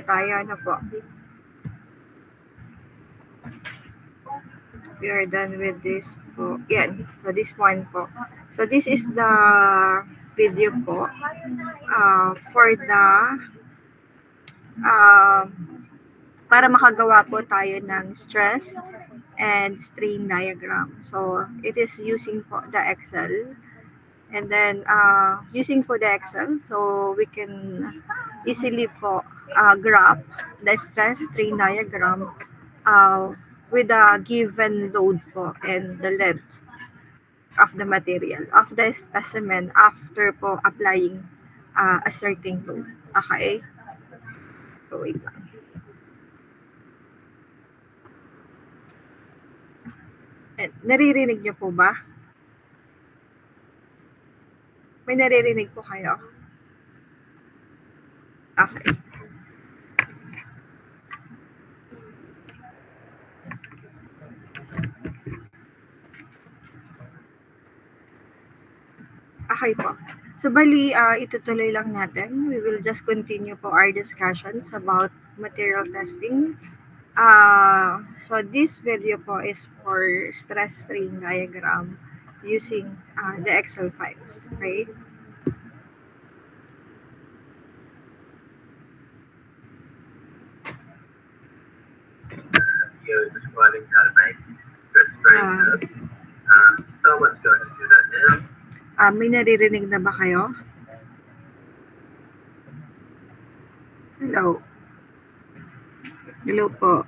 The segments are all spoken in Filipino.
na tayo. Ano po? We are done with this po. Yan. So, this one po. So, this is the video po for the para makagawa po tayo ng stress and strain diagram. So, it is using po the Excel. And then, using po the Excel, so we can easily po graph the stress strain diagram with a given load po and the length of the material, of the specimen after po applying a certain load. Okay? So, wait lang. And, naririnig niyo po ba? May naririnig po kayo? Okay. Okay po. So, bali, itutuloy lang natin. We will just continue po our discussions about material testing. So, this video po is for stress strain diagram using the Excel files. Okay? Describing how to make stress strain curve. Someone's going to do that now. May naririnig na ba kayo? Hello? Hello po.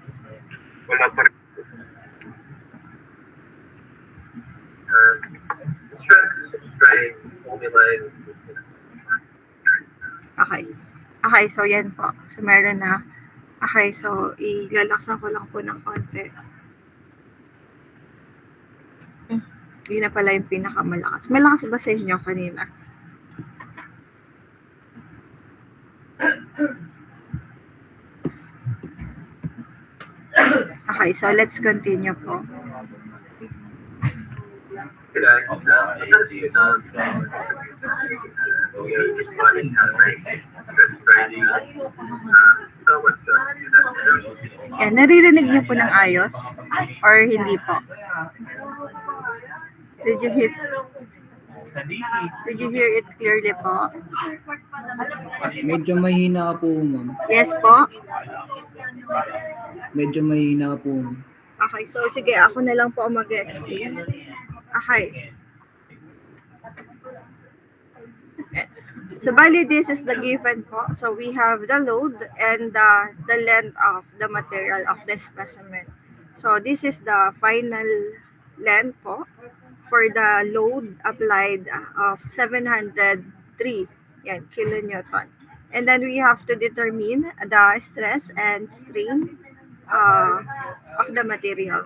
Wala pa rin. Stress, strain, formulae. Okay. Okay, so yan po. So, meron na. Okay, so ilalaksan ko lang po ng konti. Yun na pala yung pinakamalakas. Malakas ba sa inyo kanina? Okay, so let's continue po. Yan, naririnig niyo po ng ayos? Or hindi po? Did you hear it clearly po? Medyo mahina po, ma'am. Yes po? Medyo mahina po. Okay, so sige, ako na lang po mag-explain. Okay. So, bali, this is the given po. So, we have the load and the length of the material of the specimen. So, this is the final length po for the load applied of 703 yan, kilonewton. And then, we have to determine the stress and strain of the material.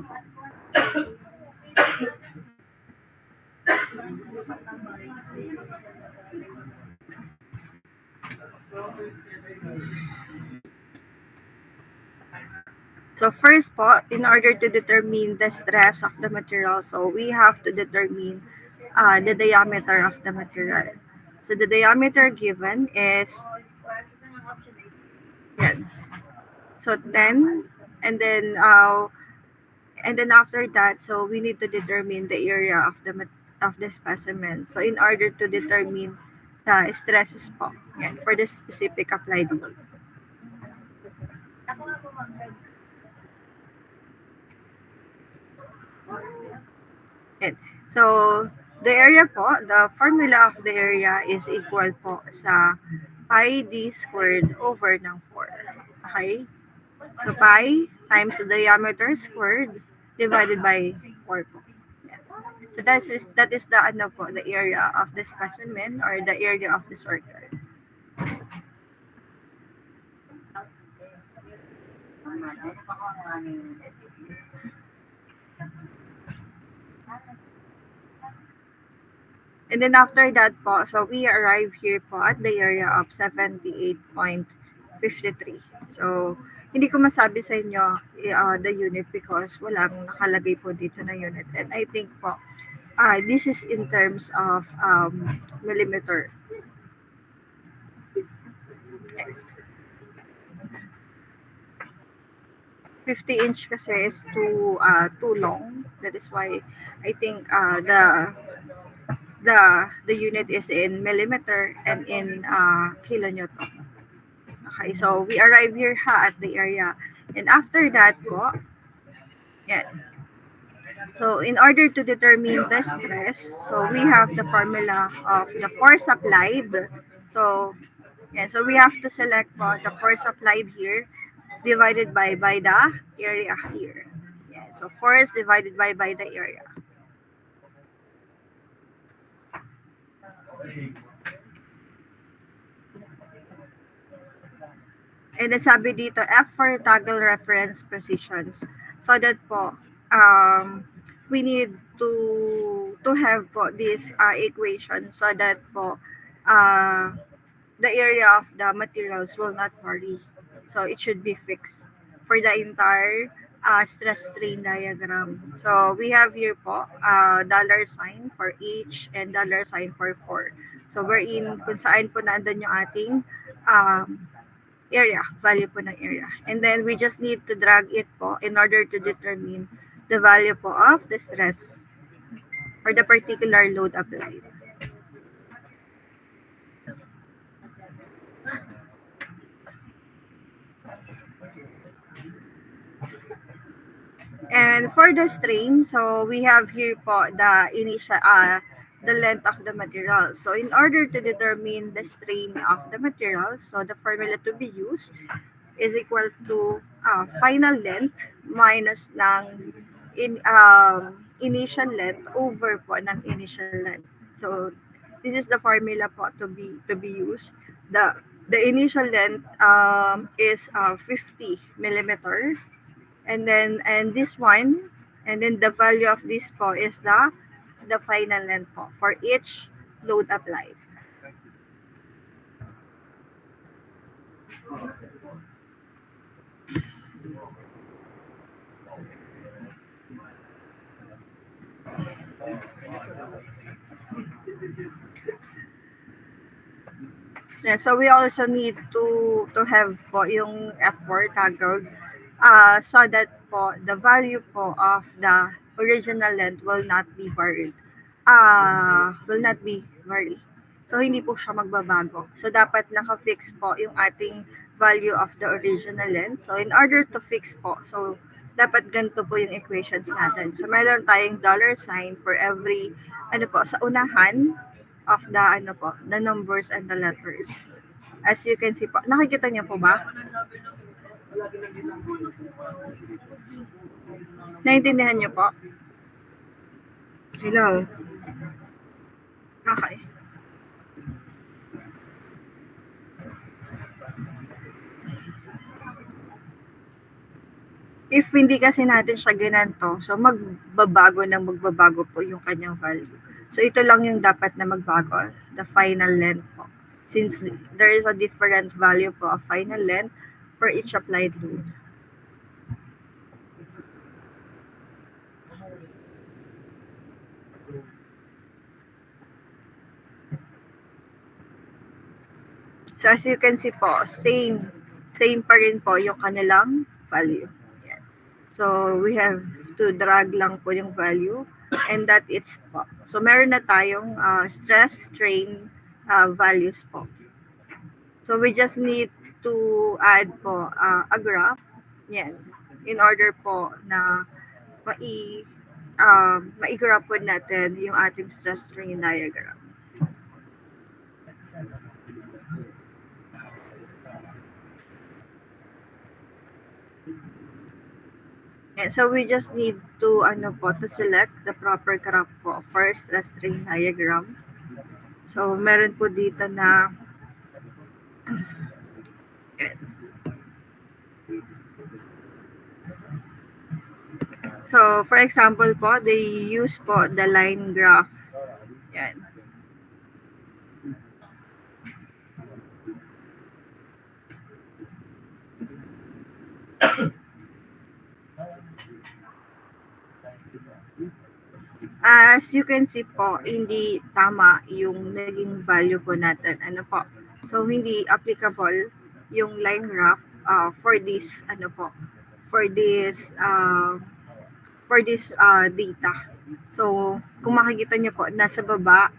So first po, in order to determine the stress of the material, so we have to determine the diameter of the material. So the diameter given is yan. So 10, and then after that, so we need to determine the area of the specimen. So in order to determine the stresses po, yan, for the specific applied load. Yan. So the area po, the formula of the area is equal po sa pi d squared over ng 4. Okay? So pi times the diameter squared divided by 4 po. Yan. So that is the ano po, the area of the specimen or the area of the circle. And then after that po, so we arrive here po at the area of 78.53. So, hindi ko masabi sa inyo the unit because walang nakalagay po dito na unit. And I think po, this is in terms of millimeter. 50-inch kasi is too long. That is why I think the unit is in millimeter and in kilonewton. Okay, so we arrive here at the area. And after that po, yan. So in order to determine the stress, so we have the formula of the force applied. So so we have to select po the force applied here divided by the area here. Yeah, so force divided by the area. And then sabi dito, F for toggle reference positions. So that po, we need to have po this equation so that po the area of the materials will not vary. So it should be fixed for the entire stress strain diagram. So we have here po dollar sign for each and dollar sign for 4. So wherein kung saan po nandun yung ating area, value po ng area. And then we just need to drag it po in order to determine the value po of the stress or the particular load applied. And for the strain, so we have here po the initial the length of the material. So in order to determine the strain of the material, so the formula to be used is equal to final length minus ng initial length over po ng initial length. So this is the formula po to be used. The initial length is 50 millimeter. And then this one, and then the value of this po is the final length po for each load applied. Yeah, so we also need to have po yung F4 toggled so that po the value po of the original length will not be varied. So hindi po siya magbabago. So dapat naka-fix po yung ating value of the original length. So in order to fix po, so dapat ganito po yung equations natin. So meron tayong dollar sign for every sa unahan of the the numbers and the letters. As you can see po, nakikita niyo po ba? Naintindihan niyo po? Hello? Okay. If hindi kasi natin siya ginanto, so magbabago po yung kanyang value. So ito lang yung dapat na magbago, the final length po. Since there is a different value po of final length for each applied load. So as you can see po, same pa rin po yung kanilang value. Yan. So we have to drag lang po yung value and that it's po. So meron na tayong stress, strain values po. So we just need to add po a graph. Yan. In order po na mai-graph po natin yung ating stress strain diagram. And so we just need to to select the proper graph po for stress strain diagram. So meron po dito na so for example po, they use po the line graph. Yan. As you can see po, hindi tama yung naging value po natin. So hindi applicable yung line graph for this for this data. So, kung makikita niyo po, nasa baba,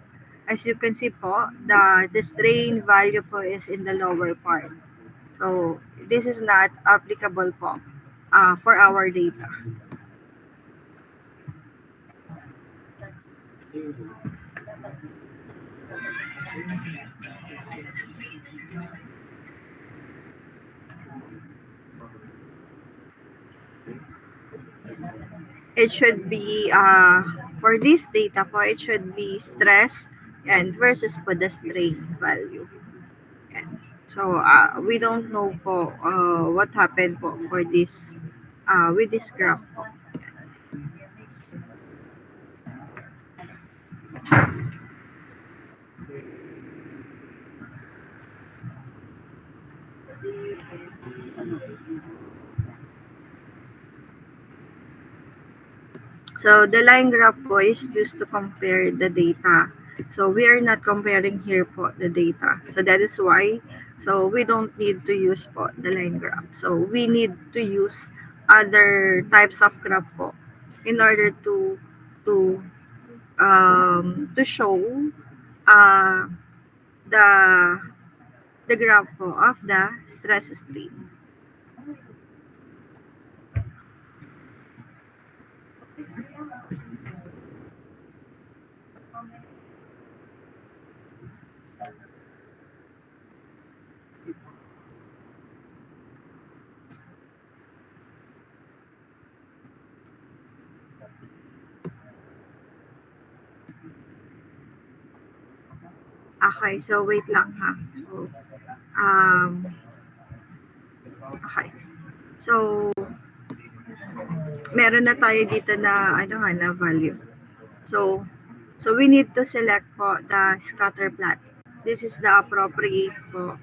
as you can see po, the strain value po is in the lower part. So, this is not applicable po for our data. It should be, for this data po, it should be stress and versus po the strain value. Yan. So, we don't know po what happened po for this, with this graph po. So, the line graph po is used to compare the data. So, we are not comparing here po the data. So, that is why, so we don't need to use po the line graph. So, we need to use other types of graph po in order to show uh, the the graph po of the stress strain. Okay, so wait lang ha. So, okay. So, meron na tayo dito na na value. So we need to select po the scatter plot. This is the appropriate po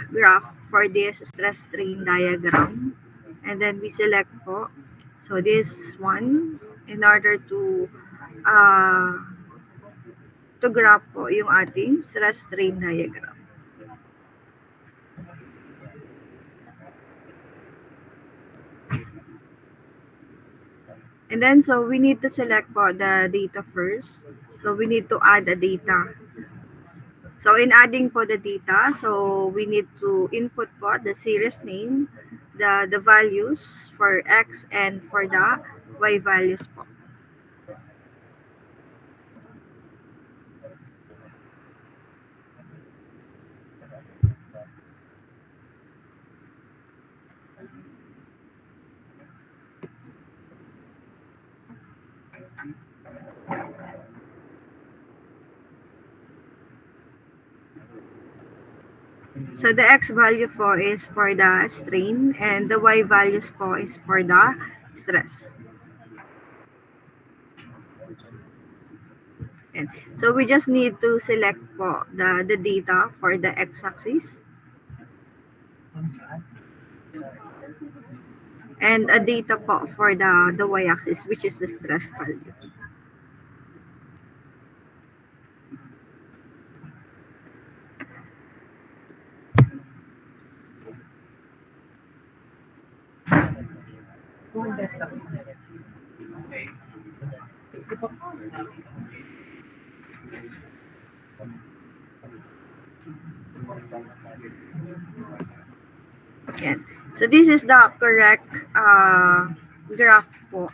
graph for this stress strain diagram. And then we select po. So this one in order to graph po yung ating stress strain diagram. And then, so we need to select po the data first. So we need to add a data. So in adding po the data, so we need to input po the series name, the values for X and for the Y values po. So the X value po is for the strain and the Y values po is for the stress. And so we just need to select po the data for the X-axis. And a data po for the Y-axis, which is the stress value. Yan. So this is the correct graph po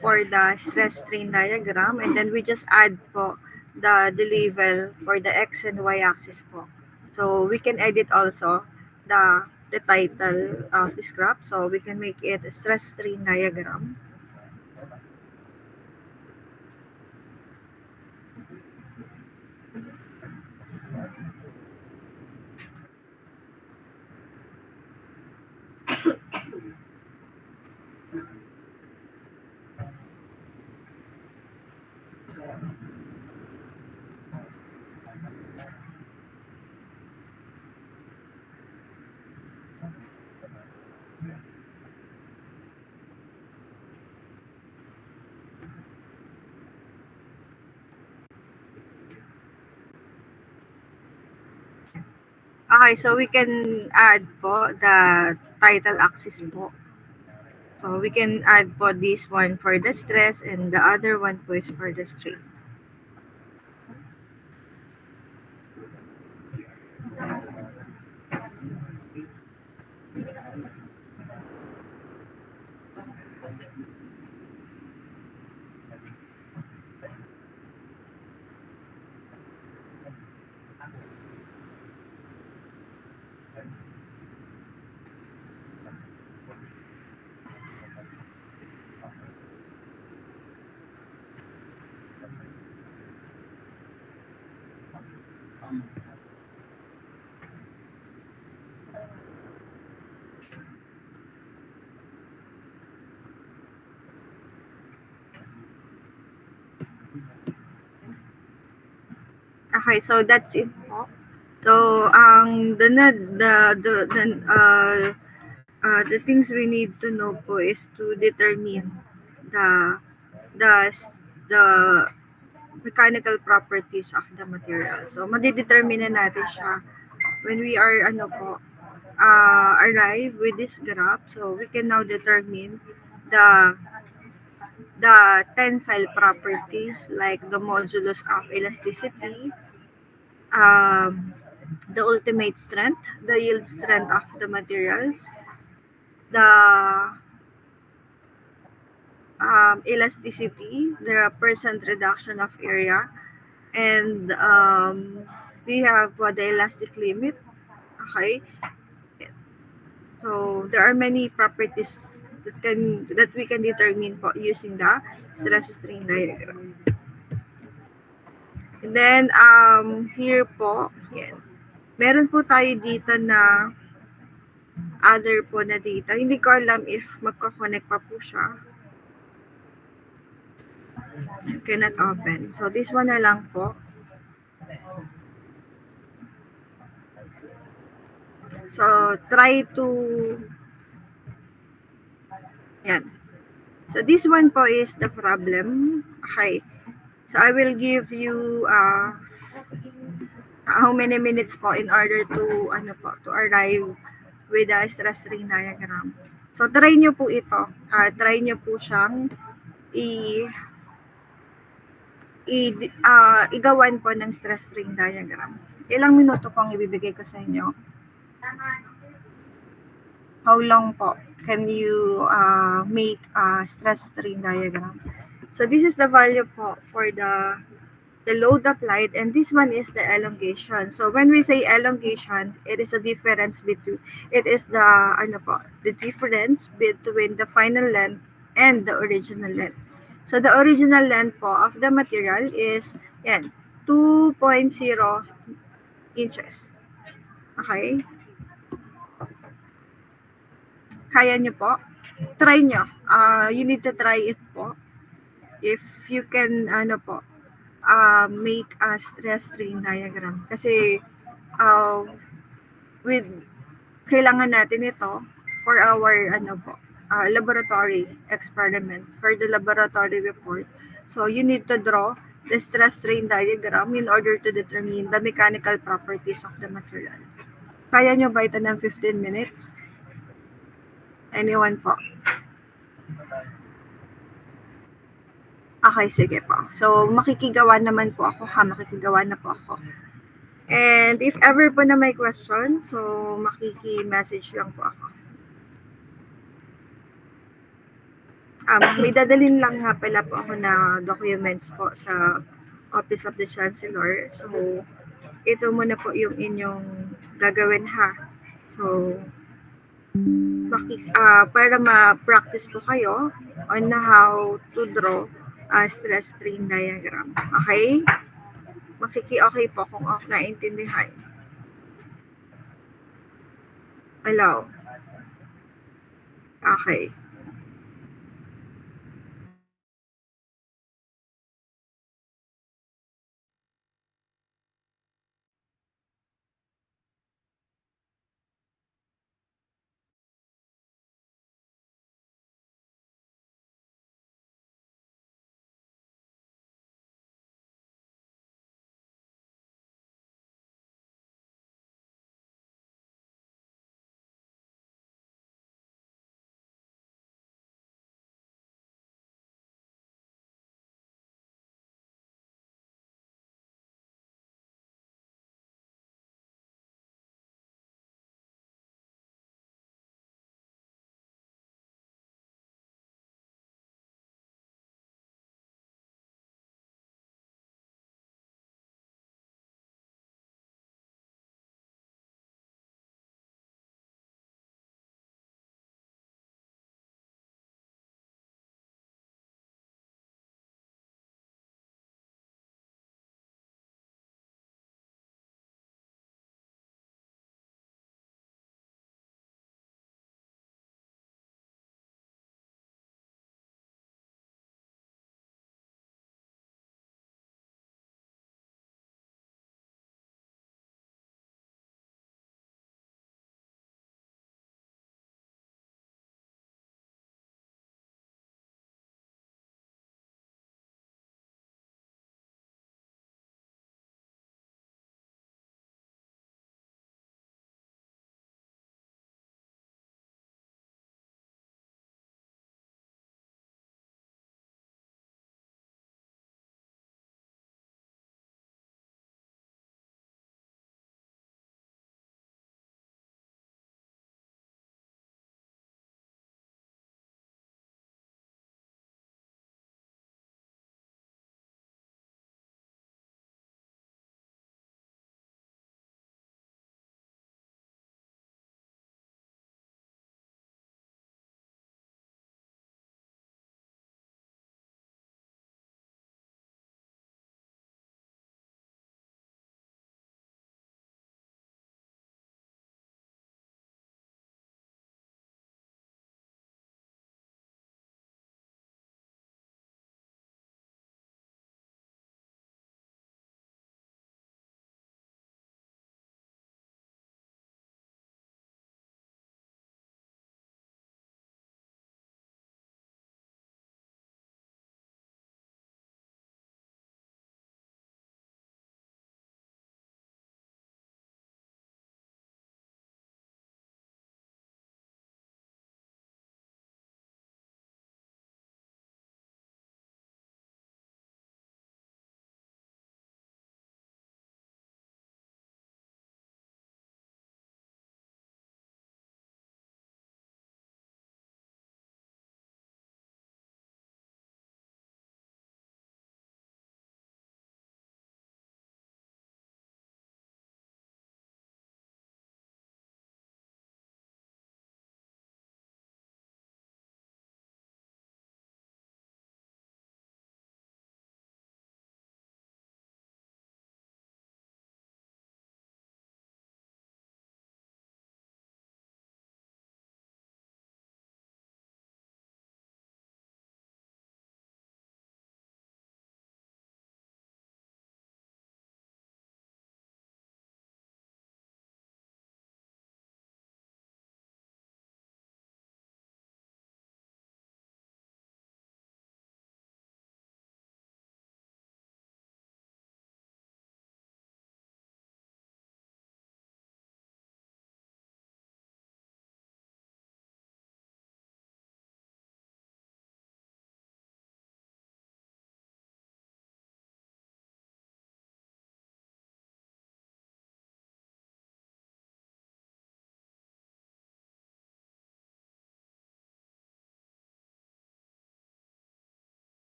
for the stress strain diagram, and then we just add po the level for the X and Y axis po. So we can edit also the title of this graph, so we can make it a stress strain diagram. Okay, so we can add po the title axis po. So we can add po this one for the stress and the other one po is for the strain. Okay, so that's it po. So, the things we need to know po is to determine the the the mechanical properties of the material. So, madidetermine na natin siya when we are arrive with this graph. So, we can now determine the the tensile properties like the modulus of elasticity, um, the ultimate strength, the yield strength of the materials, the elasticity, the percent reduction of area, and we have the elastic limit. Okay, so there are many properties that we can determine po using the stress strain diagram. And then here po, yan. Meron po tayo dito na other po na data. Hindi ko alam if magko-connect pa po siya. Cannot open. So, this one na lang po. So, try to... Yan. So, this one po is the problem. Okay. So, I will give you how many minutes po in order to, to arrive with the stress strain diagram. So, try nyo po ito. Try nyo po siyang igawan po ng stress strain diagram. Ilang minuto pong ibibigay ko sa inyo? How long po can you make a stress strain diagram? So this is the value po for the load applied, and this one is the elongation. So when we say elongation, it is a difference between, it is the the difference between the final length and the original length. So the original length po of the material is yan, 2.0 inches. Okay? Kaya nyo po? Try nyo. You need to try it po. If you can, make a stress strain diagram. Kasi, with, kailangan natin ito for our, laboratory experiment, for the laboratory report. So, you need to draw the stress strain diagram in order to determine the mechanical properties of the material. Kaya nyo ba ito ng 15 minutes? Anyone po? Okay, sige po. So, makikigawa naman po ako ha. Makikigawa na po ako. And if ever po na may question, so makiki-message lang po ako. May dadalhin lang nga pala po ako na documents po sa Office of the Chancellor. So, ito muna po yung inyong gagawin ha. So, para ma-practice po kayo on how to draw a stress strain diagram. Okay? Makiki-okay po kung naintindihan. Hello? Okay.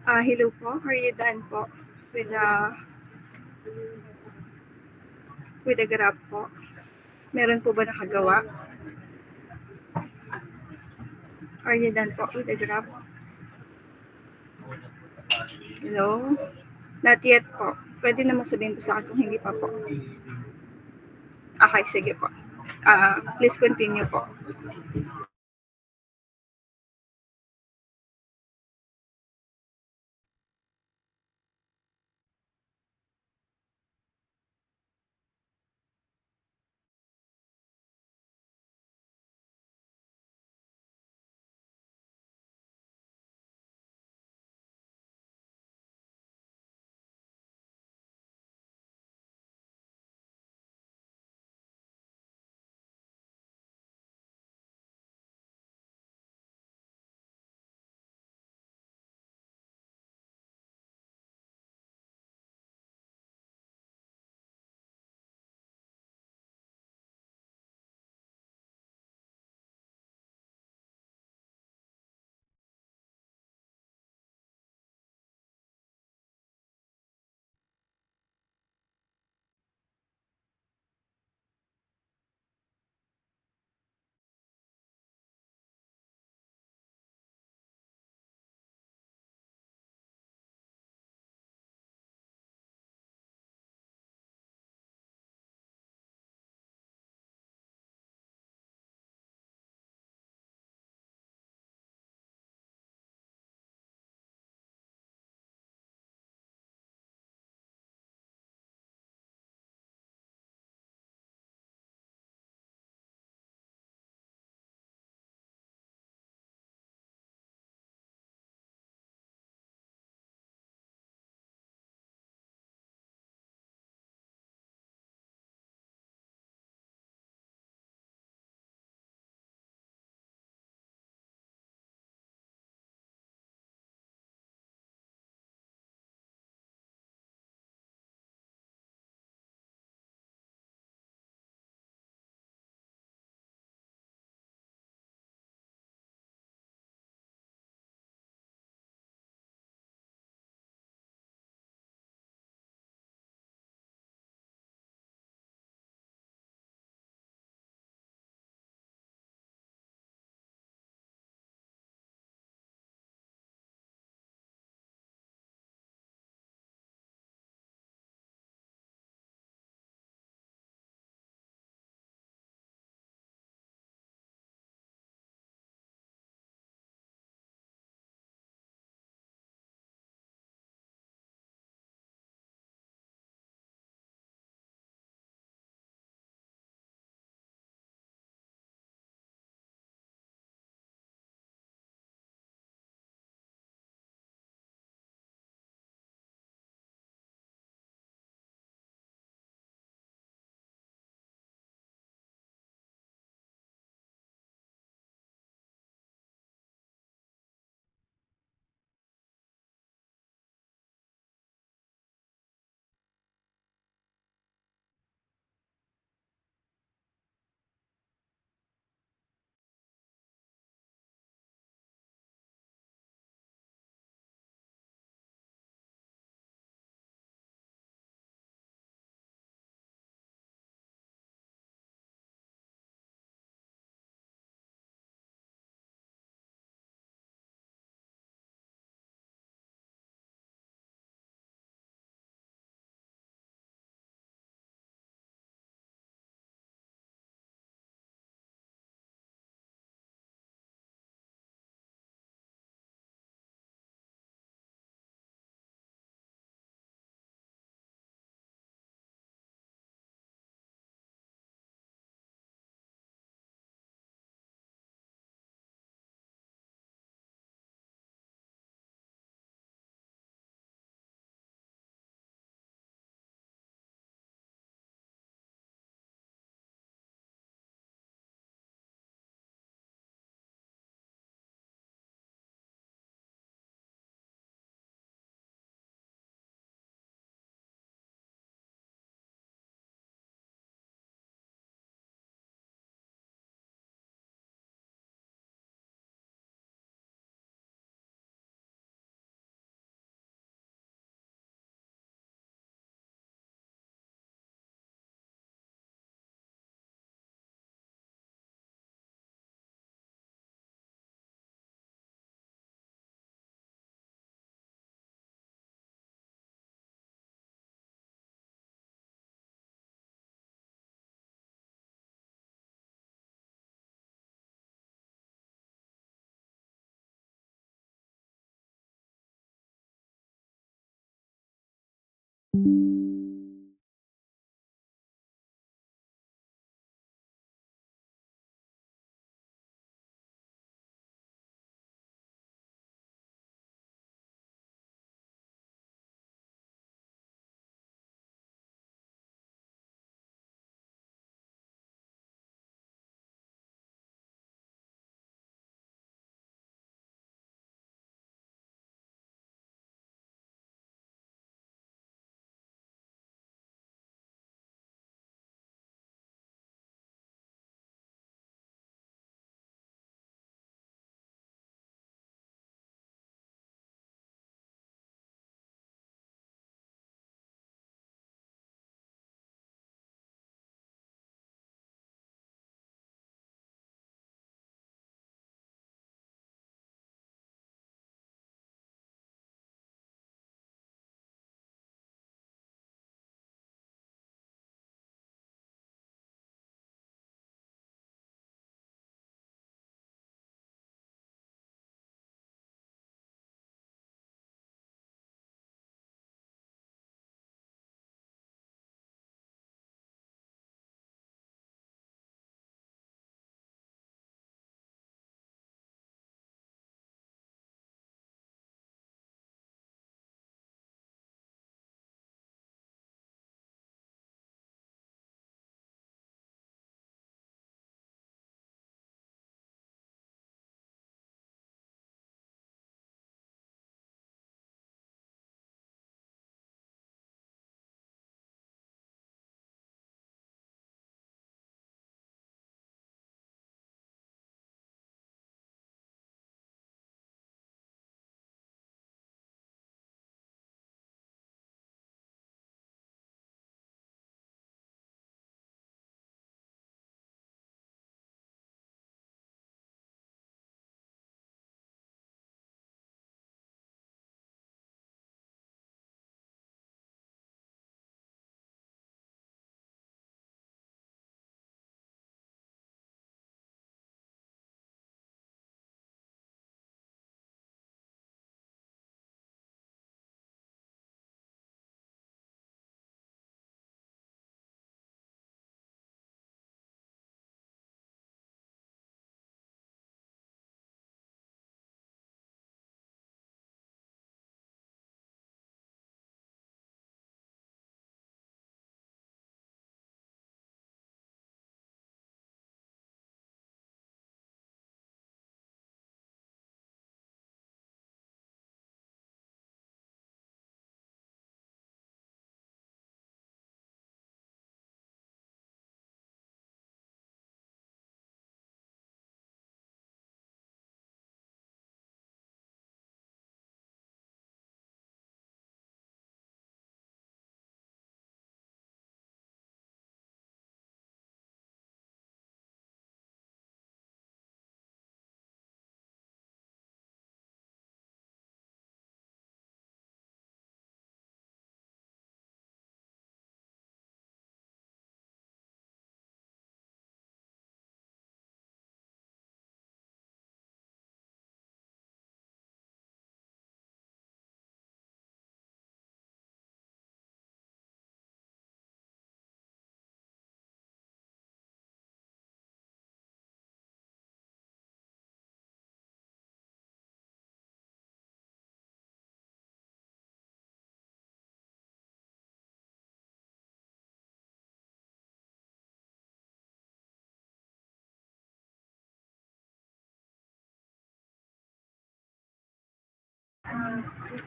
Hello po. Are you done po with the graph po? Meron po ba nakagawa? Are you done po with the graph? Hello? Not yet po. Pwede naman sabihin po sa akin kung hindi pa po. Okay, sige po. Please continue po.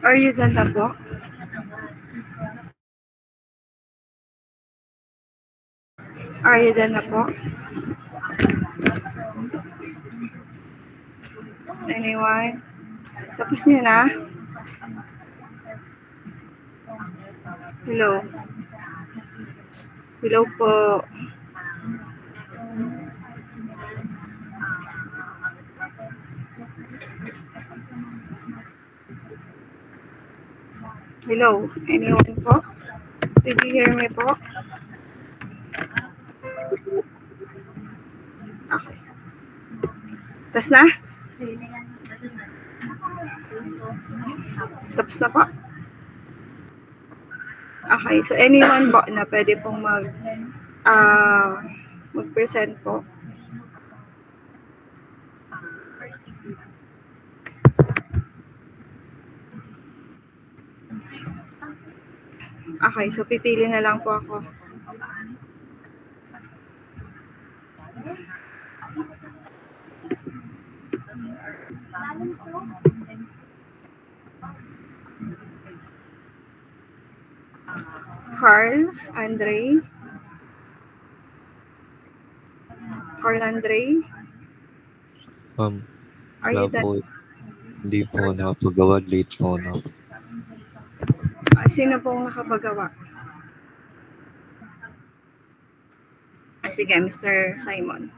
Are you done na po? Are you done na po? Anyone? Tapos niyo na? Hello? Hello po. Hello? Anyone po? Did you hear me po? Okay. Tapos na? Tapos na po? Okay. So, anyone po na pwede pong mag-present po? Okay. So, pipili na lang po ako. Carl Andre. Are Wala you done? po. Hindi po ako nakapagawa. Late po na. Sino pong nakapagawa? Sige, Mr. Simon.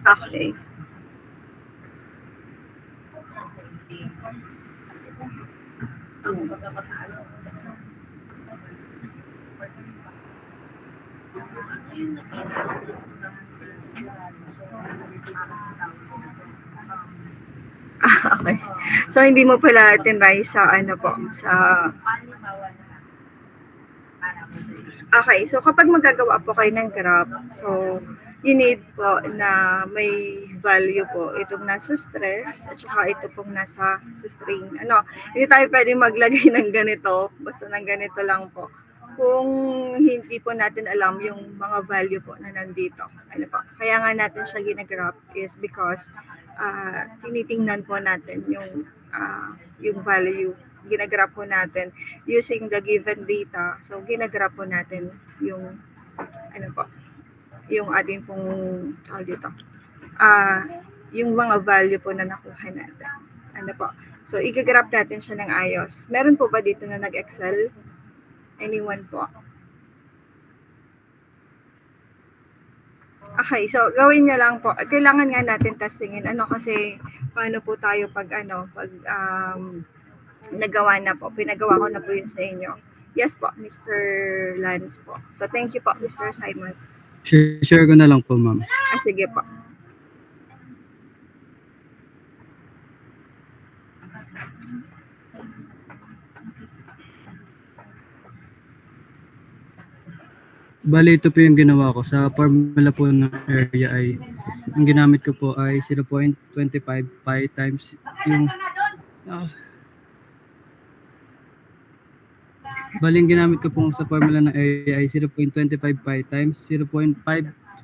Okay. Okay. So, hindi mo pala tinry sa Okay, so kapag magagawa po kayo ng graph, so you need po na may value po itong nasa stress at saka ito pong nasa sa strain. Hindi tayo pwede maglagay ng ganito, basta ng ganito lang po. Kung hindi po natin alam yung mga value po na nandito. Kaya nga natin siya ginagraph is because tinitingnan po natin yung value. Ginagraph po natin using the given data. So, ginagraph po natin yung yung ating pong yung mga value po na nakuha natin. So, igagraph natin siya ng ayos. Meron po ba dito na nag-Excel? Anyone po? Okay, so gawin nyo lang po. Kailangan nga natin testingin. Kasi paano po tayo pag nagawa na po. Pinagawa ko na po yun sa inyo. Yes po, Mr. Lance po. So, thank you po, Mr. Simon. Share ko na lang po, ma'am. Sige po. Bali, ito po yung ginawa ko. Sa formula po ng area ay, ang ginamit ko po ay 0.25 pi times yung, bali, yung ginamit ko po sa formula ng area ay 0.25 pi times 0.5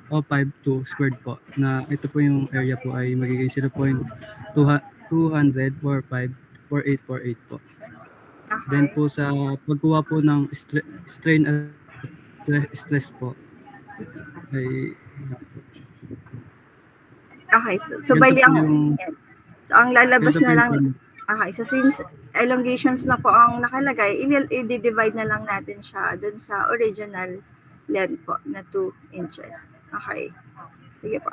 o 52 squared po. Na ito po yung area po ay magiging 0.2454848 po. Then po sa pagkuha po ng strain at stress po ay Okay, so ganito bali po ang yung so ang lalabas ganito po na yung lang. formula. Okay, so since elongations na po ang nakalagay, i-divide na lang natin siya dun sa original length po na 2 inches. Okay. Sige po.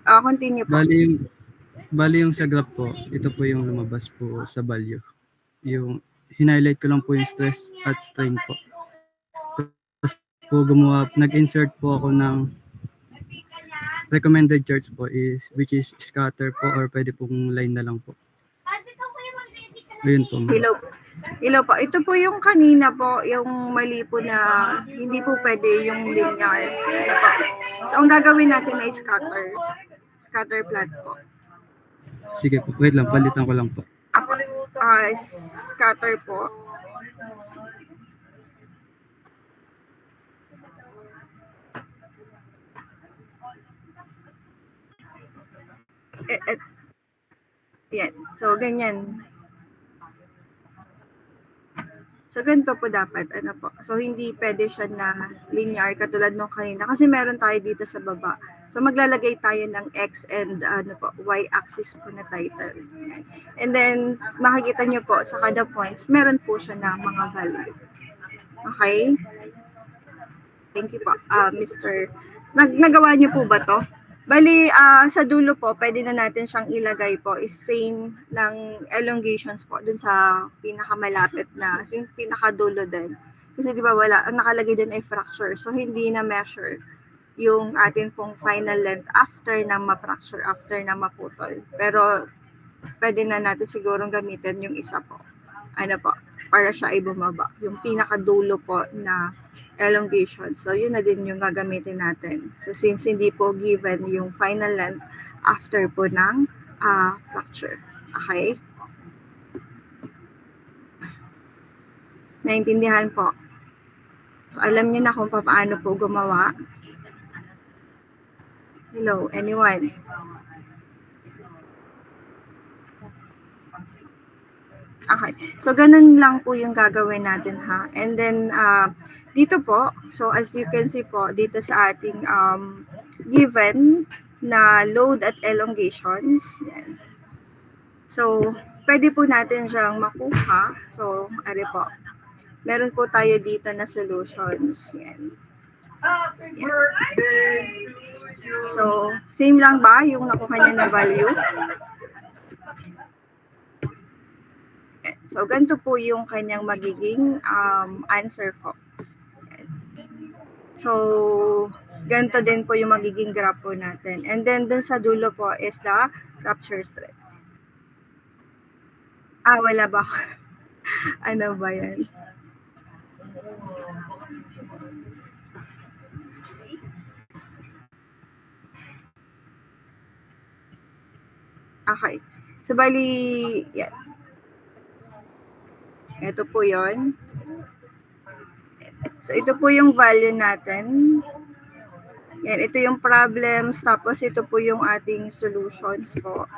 Continue po. Bali yung sa graph po, ito po yung lumabas po sa value. Yung highlight ko lang po yung stress at strain po. Tapos po nag-insert po ako ng recommended charts po which is scatter po or pwede pong line na lang po. Ayun po. Hello po. Ito po yung kanina po, yung mali po na hindi po pwede yung linear. So, ang gagawin natin ay scatter. Scatter plot po. Sige po. Wait lang. Palitan ko lang po. Scatter po. Yan. So, ganyan. So, ganito po dapat. Ano po. So, hindi pwede siya na linear katulad nung kanina. Kasi meron tayo dito sa baba. So, maglalagay tayo ng X and Y axis po na title. And then, makikita nyo po sa kada points, meron po siya na mga value. Okay? Thank you po, Mr. Nagawa nyo po ba to? Bali, sa dulo po, pwede na natin siyang ilagay po is same ng elongations po dun sa pinakamalapit na, yung pinakadulo din. Kasi di ba wala, ang nakalagay dun ay fracture. So, hindi na measure yung atin pong final length after na ma-fracture, after na maputol. Pero, pwede na natin sigurong gamitin yung isa po. Ano po, para siya ay bumaba. Yung pinakadulo po na elongation. So, yun na din yung gagamitin natin. So, since hindi po given yung final length after po ng fracture. Okay? Naintindihan po. So, alam niyo na kung paano po gumawa. Hello, anyone? Okay. So, ganun lang po yung gagawin natin ha. And then, dito po, so as you can see po, dito sa ating given na load at elongations. Yan. So, pwede po natin siyang makuha. So, ari po. Meron po tayo dito na solutions. Yan. So, same lang ba yung nakuha niya na value? So, ganito po yung kanyang magiging answer po. So, ganito din po yung magiging graph po natin. And then, dun sa dulo po is the rupture stress. Wala ba? Ano ba yan? Okay. So, bali, yan. Ito po yon. So, ito po yung value natin. Yan, ito yung problems. Tapos, ito po yung ating solutions po.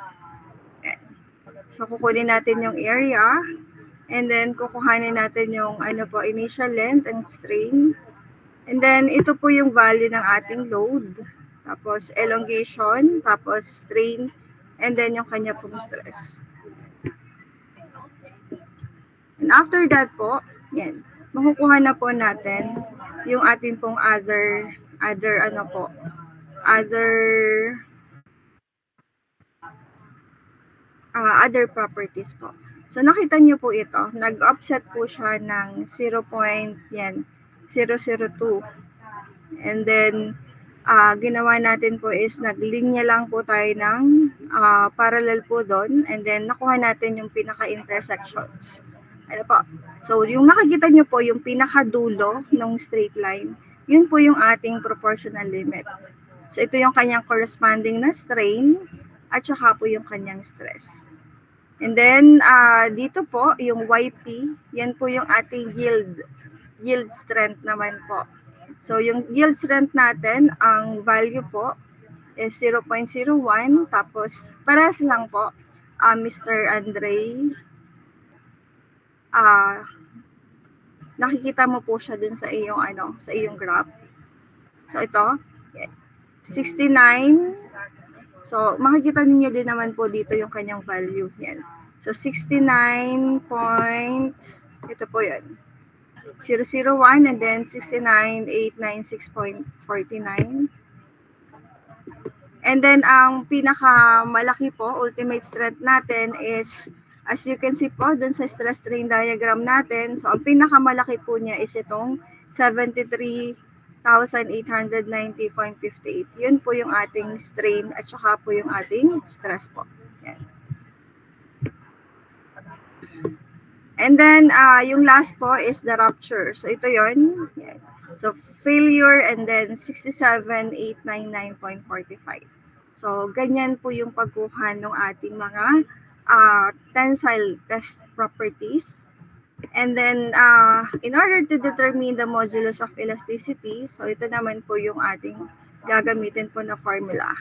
Yan. So, kukunin natin yung area. And then, kukuhanin natin yung initial length and strain. And then, ito po yung value ng ating load. Tapos, elongation. Tapos, strain. And then, yung kanya pong stress. And after that po, yan, makukuha na po natin yung ating pong other properties po. So, nakita nyo po ito, nag-offset po siya ng 0.002. And then, ginawa natin po is naglinya lang po tayo ng parallel po doon, and then nakuha natin yung pinaka-intersections. Ano po? So, yung nakikita nyo po, yung pinakadulo ng straight line, yun po yung ating proportional limit. So, ito yung kanyang corresponding na strain at saka po yung kanyang stress. And then, dito po, yung YP, yan po yung ating yield strength naman po. So, yung yield strength natin, ang value po is 0.01. Tapos, parehas lang po, Mr. Andre, nakikita mo po siya dun sa iyong, sa iyong graph. So, ito, 69. So, makikita niyo din naman po dito yung kanyang value. Yan. So, 69 point, ito po yun. 001 and then 69,896.49. And then, ang pinakamalaki po, ultimate strength natin is, as you can see po, dun sa stress strain diagram natin, so ang pinakamalaki po niya is itong 73,890.58. Yun po yung ating strain at saka po yung ating stress po. Yan. And then, yung last po is the rupture. So, ito yun. Yan. So, failure and then 67,899.45. So, ganyan po yung pagkuha ng ating mga tensile test properties. And then, in order to determine the modulus of elasticity, so ito naman po yung ating gagamitin po na formula.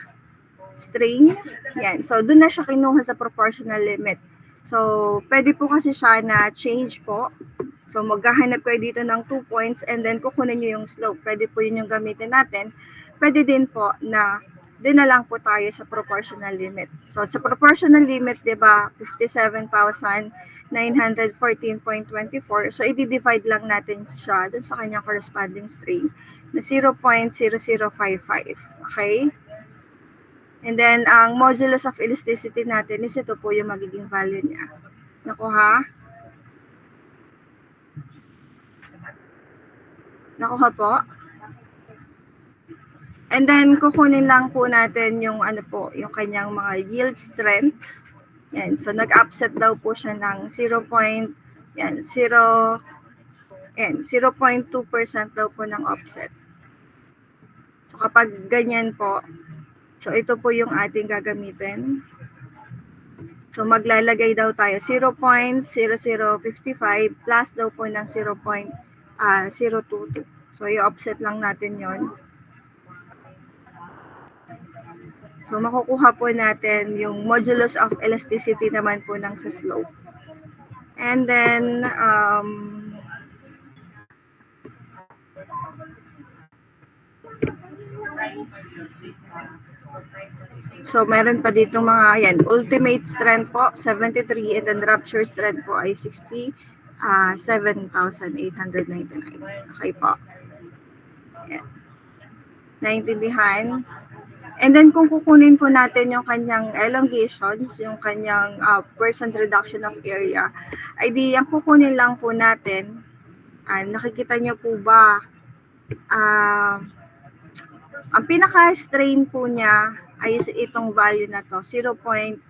Strain, yan. So, dun na siya kinuha sa proportional limit. So, pwede po kasi siya na change po. So, maghahanap kayo dito ng 2 points and then kukunin nyo yung slope. Pwede po yun yung gamitin natin. Pwede din po na din na lang po tayo sa proportional limit. So, sa proportional limit, di ba, 57,914.24. So, i-divide lang natin siya dun sa kanyang corresponding strain na 0.0055. Okay? And then, ang modulus of elasticity natin is ito po yung magiging value niya. Nakuha? Nakuha po? And then, kukunin lang po natin yung yung kanyang mga yield strength. Yan. So, nag-upset daw po siya ng 0.2% daw po ng offset. So, kapag ganyan po, so ito po yung ating gagamitin. So, maglalagay daw tayo 0.0055 plus daw po ng 0.022. So, i-offset lang natin yon. So, makukuha po natin yung modulus of elasticity naman po ng sa slope. And then, so, meron pa dito mga, yan, ultimate strength po, 73, and then rupture strength po ay 67,899. Okay po. Yan. Naintindihan? And then, kung kukunin po natin yung kanyang elongations, yung kanyang percent reduction of area, ay di, ang kukunin lang po natin, nakikita nyo po ba, ang pinaka-strain po niya ay itong value na to, 0.015.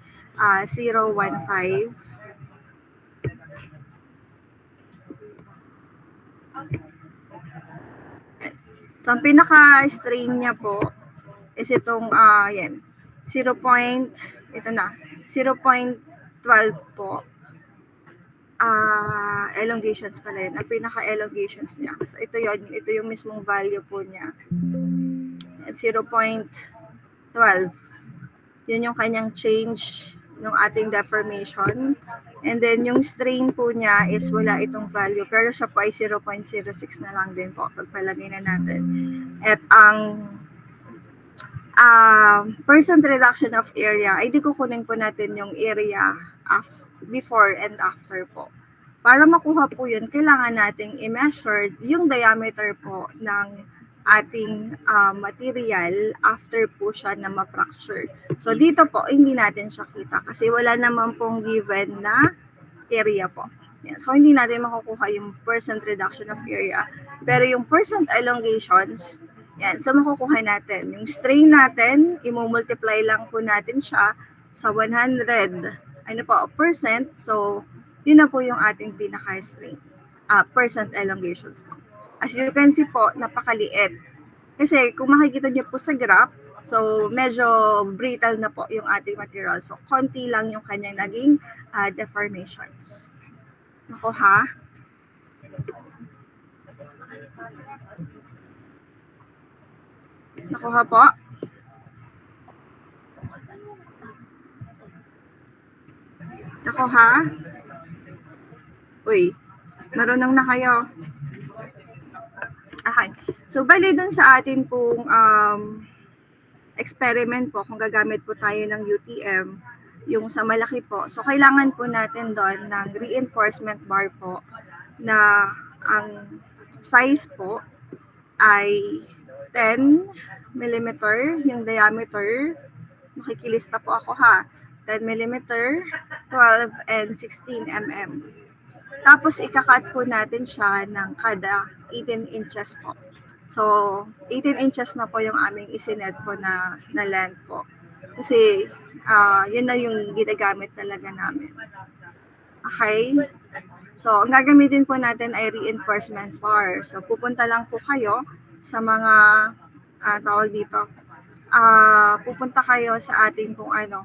So, ang pinaka-strain niya po is itong, yan, 0.12 po. Elongations pala yun. Ang pinaka-elongations niya. So, ito yung mismong value po niya. 0.12. Yun yung kanyang change ng ating deformation. And then, yung strain po niya is wala itong value. Pero siya po ay 0.06 na lang din po. Pagpalagay na natin. At ang percent reduction of area, ay di kukunin po natin yung area before and after po. Para makuha po yun, kailangan nating i-measure yung diameter po ng ating material after po siya na ma-fracture. So, dito po, hindi natin siya kita kasi wala naman pong given na area po. Yeah. So, hindi natin makukuha yung percent reduction of area. Pero yung percent elongations, Yan, so makukuha natin. Yung strain natin, i-multiply lang po natin siya sa 100 percent. So, yun na po yung ating pinaka-strain. Percent elongations po. As you can see po, napakaliit. Kasi kung makikita niyo po sa graph, so medyo brittle na po yung ating material. So, konti lang yung kanyang naging deformations. Nako ha? Nakuha po? Nakuha? Uy, marunong na kayo. Okay. So, bali dun sa atin pong experiment po, kung gagamit po tayo ng UTM, yung sa malaki po. So, kailangan po natin doon ng reinforcement bar po na ang size po ay 10 millimeter, yung diameter. Makikilista po ako ha. 10 millimeter, 12, and 16 mm. Tapos, ikakat po natin siya ng kada 18 inches po. So, 18 inches na po yung aming isinet po na length po. Kasi, yun na yung ginagamit talaga namin. Okay? So, ang gagamitin po natin ay reinforcement bar. So, pupunta lang po kayo sa mga, tawag dito, pupunta kayo sa ating kung ano,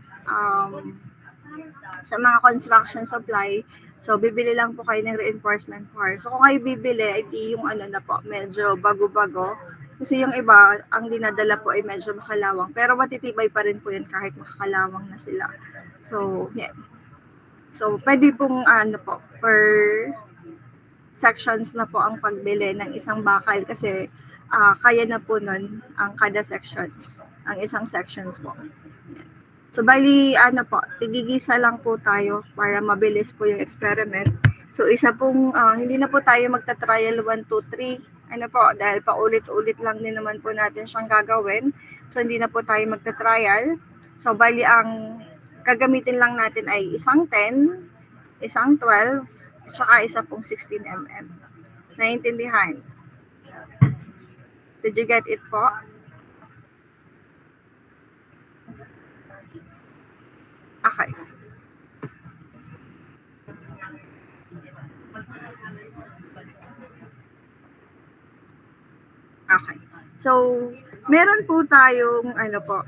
sa mga construction supply. So, bibili lang po kayo ng reinforcement bar. So, kung kayo bibili, edi yung ano na po, medyo bago-bago. Kasi yung iba, ang dinadala po ay medyo makalawang. Pero matitibay pa rin po yun kahit makakalawang na sila. So, yan. So, pwede pong ano po, per sections na po ang pagbili ng isang bakal kasi kaya na po nun ang kada sections, ang isang sections po. So, bali, ano po, tigigisa lang po tayo para mabilis po yung experiment. So, isa pong, hindi na po tayo magta-trial 1, 2, 3, ano po, dahil paulit-ulit lang din naman po natin siyang gagawin. So, hindi na po tayo magta-trial. So, bali, ang gagamitin lang natin ay isang 10, isang 12, at saka isa pong 16 mm. Naiintindihan? Did you get it po? Okay. Okay. So, meron po tayong, ano po,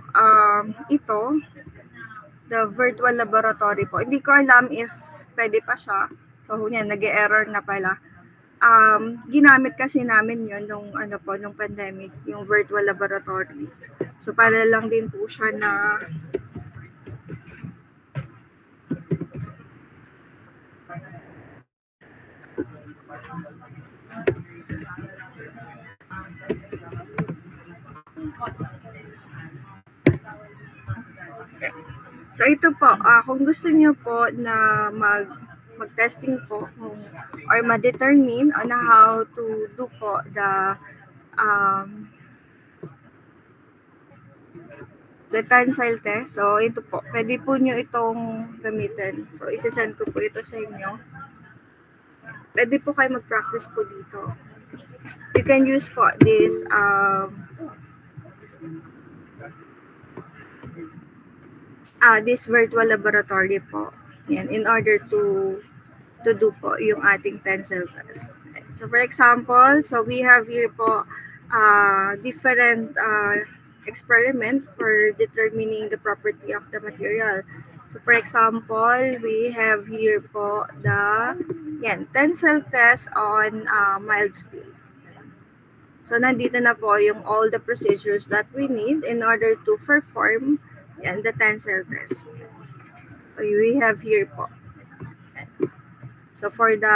ito, the virtual laboratory po. Hindi ko alam if pwede pa siya. So, yan, nag-error na pala. Ginamit kasi namin yun nung, ano po, nung pandemic, yung virtual laboratory. So, para lang din po siya na So ito po, kung gusto niyo po na mag-testing po or ma-determine on how to do po the tensile test. So ito po, pwede po niyo itong gamitin. So isi-send ko po ito sa inyo. Pwede po kayo mag-practice po dito. You can use po this this virtual laboratory po. Yan, in order to do po yung ating tensile test. So for example, so we have here po different experiment for determining the property of the material. So for example, we have here po the tensile test on mild steel. So nandito na po yung all the procedures that we need in order to perform the tensile test. So we have here po. So for the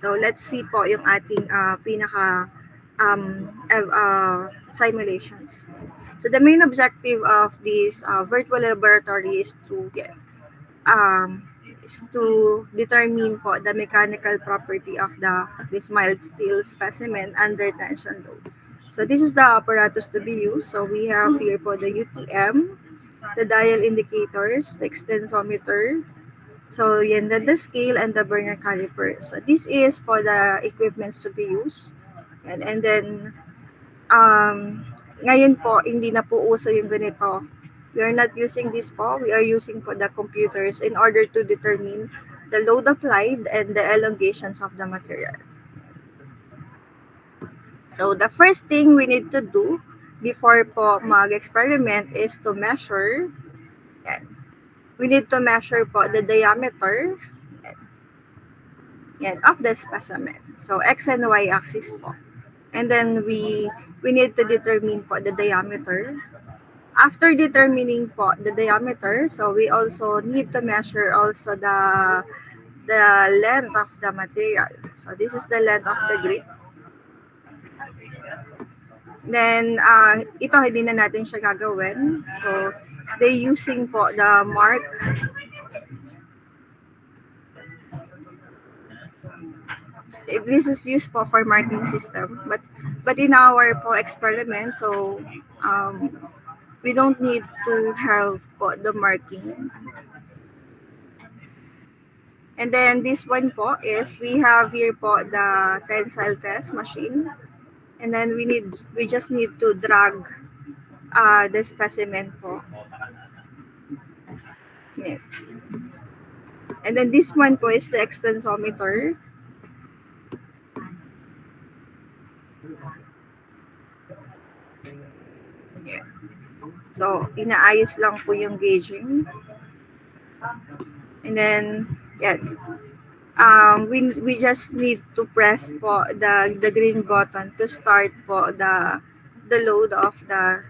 so let's see po yung ating pinaka simulations. So the main objective of this virtual laboratory is to determine po the mechanical property of this mild steel specimen under tension load. So this is the apparatus to be used. So we have here po the UTM, the dial indicators, the extensometer, so yan the scale and the vernier caliper. So this is for the equipments to be used. And then, ngayon po, hindi na po uso yung ganito. We are not using this po. We are using po the computers in order to determine the load applied and the elongations of the material. So, the first thing we need to do before po mag-experiment is to measure. Yan. We need to measure po the diameter of the specimen. So, x and y axis po. And then we need to determine po the diameter. After determining po the diameter, so we also need to measure also the length of the material. So this is the length of the grip. Then ito hindi na natin siya gagawin. So they using po the mark. This is used po for marking system, but in our po experiment, so we don't need to have po the marking. And then this one po is we have here po the tensile test machine, and then we just need to drag the specimen po. Yeah. And then this one po is the extensometer. Yeah. So, inaayos lang po yung gauging. And then, yeah. We just need to press po the green button to start po the load of the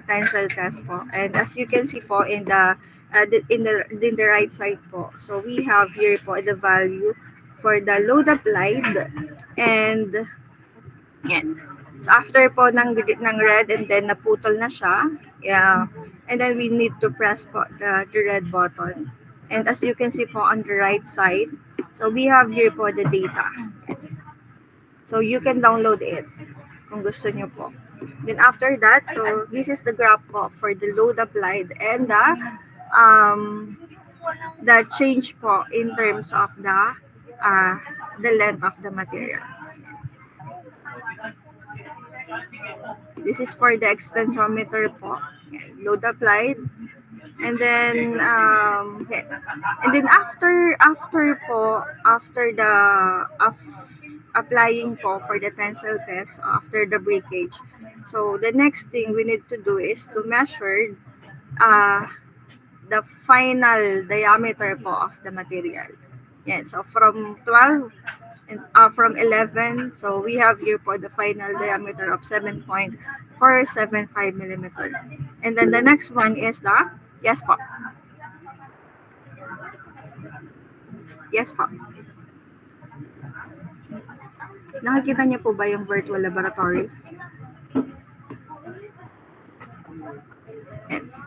tensile test po. And as you can see po in the right side po. So, we have here po the value for the load applied, and yan. So after po ng red and then naputol na siya, yeah, and then we need to press po the red button. And as you can see po on the right side, so we have here po the data. So you can download it kung gusto nyo po. Then after that, so this is the graph po for the load applied and the change po in terms of the length of the material. This is for the extensometer po. Load applied. And then after applying po for the tensile test after the breakage. So the next thing we need to do is to measure the final diameter po of the material. Yeah, so from 12 and from 11, so we have here for the final diameter of 7.475 millimeter. And then the next one is the, yes po. Yes po. Nakikita niyo po ba yung virtual laboratory?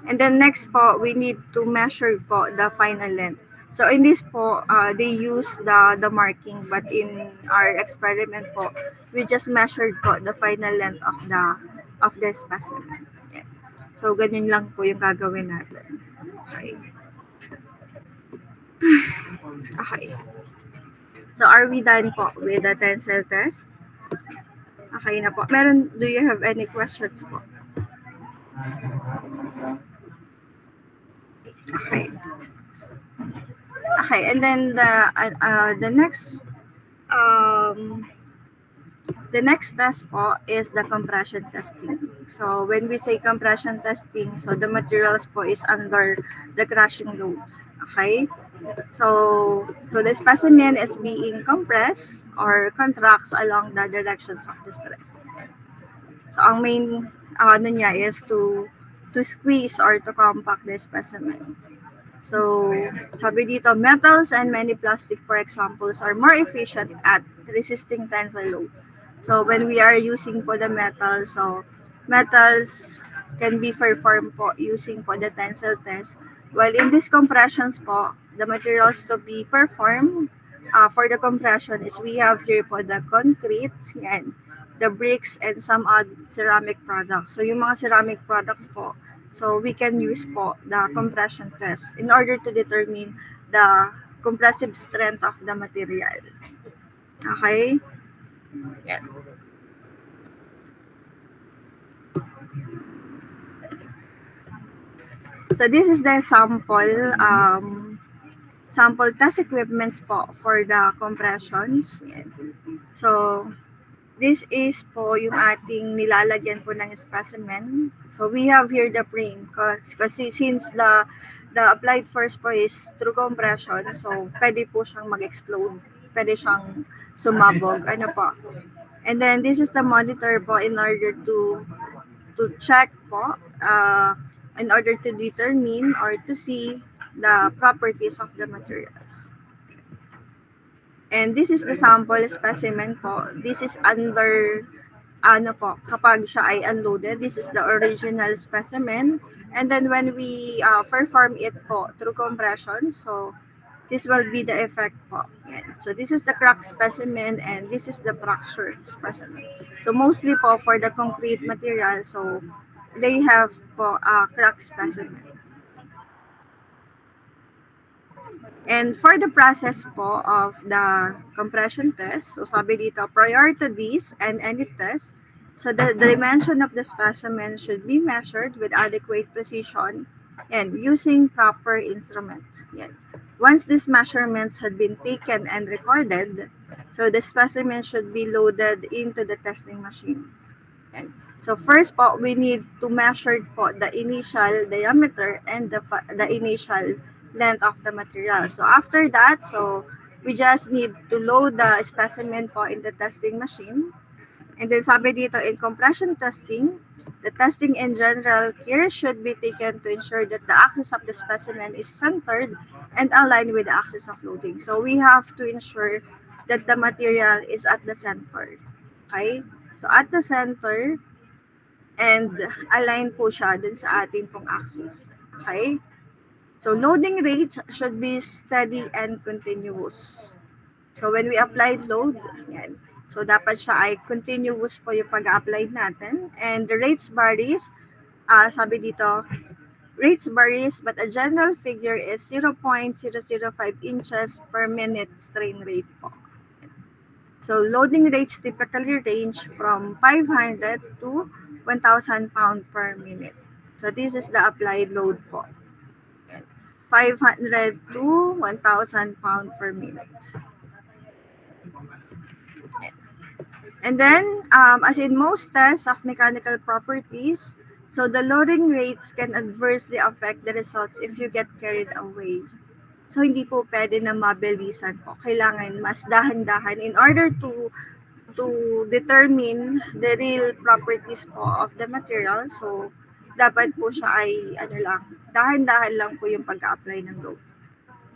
And then next po, we need to measure po the final length. So in this po, they use the marking, but in our experiment po, we just measured po the final length of the specimen. Yeah. So ganyan lang po yung gagawin natin. Okay. Okay. So are we done po with the tensile test? Okay na po. Do you have any questions po? Okay. Okay, and then the next test po is the compression testing. So when we say compression testing, so the materials po is under the crushing load. Okay? So the specimen is being compressed or contracts along the directions of the stress. So ang main niya is to squeeze or to compact the specimen. So, sabi dito, metals and many plastic, for example, are more efficient at resisting tensile load. So, when we are using po the metals, so metals can be performed po using po the tensile test. While in these compressions po, the materials to be performed for the compression is we have here po the concrete, yan, the bricks, and some ceramic products. So, yung mga ceramic products po, so we can use po the compression test in order to determine the compressive strength of the material. Okay? Yan. So this is the sample test equipments po for the compressions. Yan. So this is po yung ating nilalagyan po ng specimen. So we have here the frame kasi since the applied force po is through compression, so pwede po siyang mag-explode. Pwede siyang sumabog. Ano po. And then this is the monitor po in order to check po, in order to determine or to see the properties of the materials. And this is the sample specimen po. This is under, ano po, kapag siya ay unloaded, this is the original specimen. And then when we perform it po through compression, so this will be the effect po. Yan. So this is the crack specimen and this is the fracture specimen. So mostly po for the concrete material, so they have po a crack specimen. And for the process po of the compression test, so sabi dito, prior to this and any test, so the dimension of the specimen should be measured with adequate precision and using proper instrument. Yan. Once these measurements had been taken and recorded, so the specimen should be loaded into the testing machine. Yan. So first po, we need to measure po the initial diameter and the initial length of the material. So after that, so we just need to load the specimen po in the testing machine. And then sabi dito, in compression testing, the testing in general care should be taken to ensure that the axis of the specimen is centered and aligned with the axis of loading. So we have to ensure that the material is at the center. Okay? So at the center, and align po siya dun sa ating pong axis. Okay? So loading rates should be steady and continuous. So when we apply load, yan. So dapat siya ay continuous po yung pag-apply natin. And the rates varies, sabi dito, rates varies but a general figure is 0.005 inches per minute strain rate po. So loading rates typically range from 500 to 1,000 pound per minute. So this is the applied load po. 500 to 1,000 pound per minute. And then, as in most tests of mechanical properties, so the loading rates can adversely affect the results if you get carried away. So hindi po pwede na mabilisan po. Kailangan mas dahan-dahan in order to determine the real properties po of the material. So dapat po siya ay dahan-dahan lang po yung pag-apply ng load.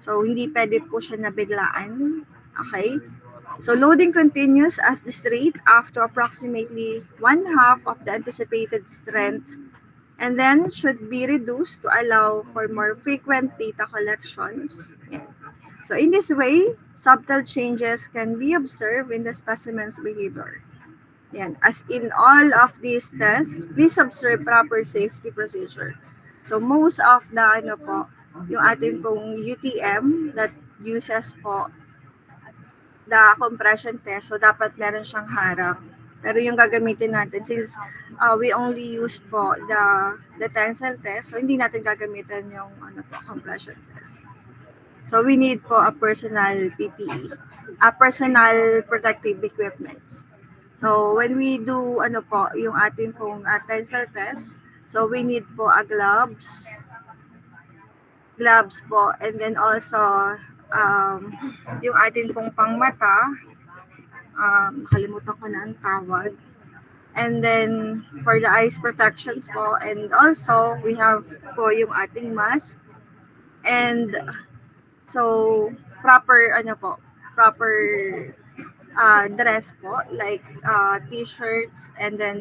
So hindi pwede po siya nabiglaan. Okay? So loading continues as this rate up to approximately 1/2 of the anticipated strength and then should be reduced to allow for more frequent data collections. Yan. So in this way, subtle changes can be observed in the specimen's behavior. Yan. As in all of these tests, please observe proper safety procedure. So most of the yung ating pong UTM that uses po the compression test, so dapat meron siyang harang. Pero yung gagamitin natin, since we only use po the tensile test, so hindi natin gagamitin yung compression test. So we need po a personal PPE, a personal protective equipment. So when we do yung ating pong tensile test, so we need po a gloves po, and then also yung ating pong pangmata, nakalimutan ko na ang tawag. And then for the eyes protections po, and also we have po yung ating mask, and so proper dress po, like t-shirts, and then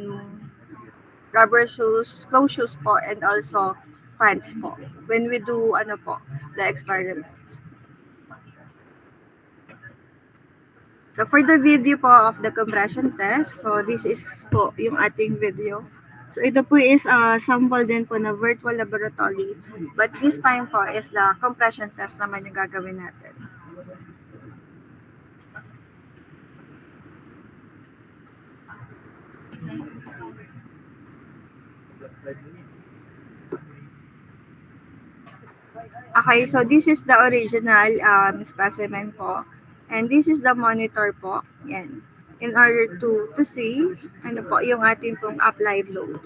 rubber shoes, closed shoes po, and also pants po when we do the experiment. So for the video po of the compression test, so this is po yung ating video. So ito po is sample din po na virtual laboratory, but this time po is the compression test naman yung gagawin natin. Okay, so this is the original specimen po. And this is the monitor po. Yan. In order to see ano po yung ating pong applied load.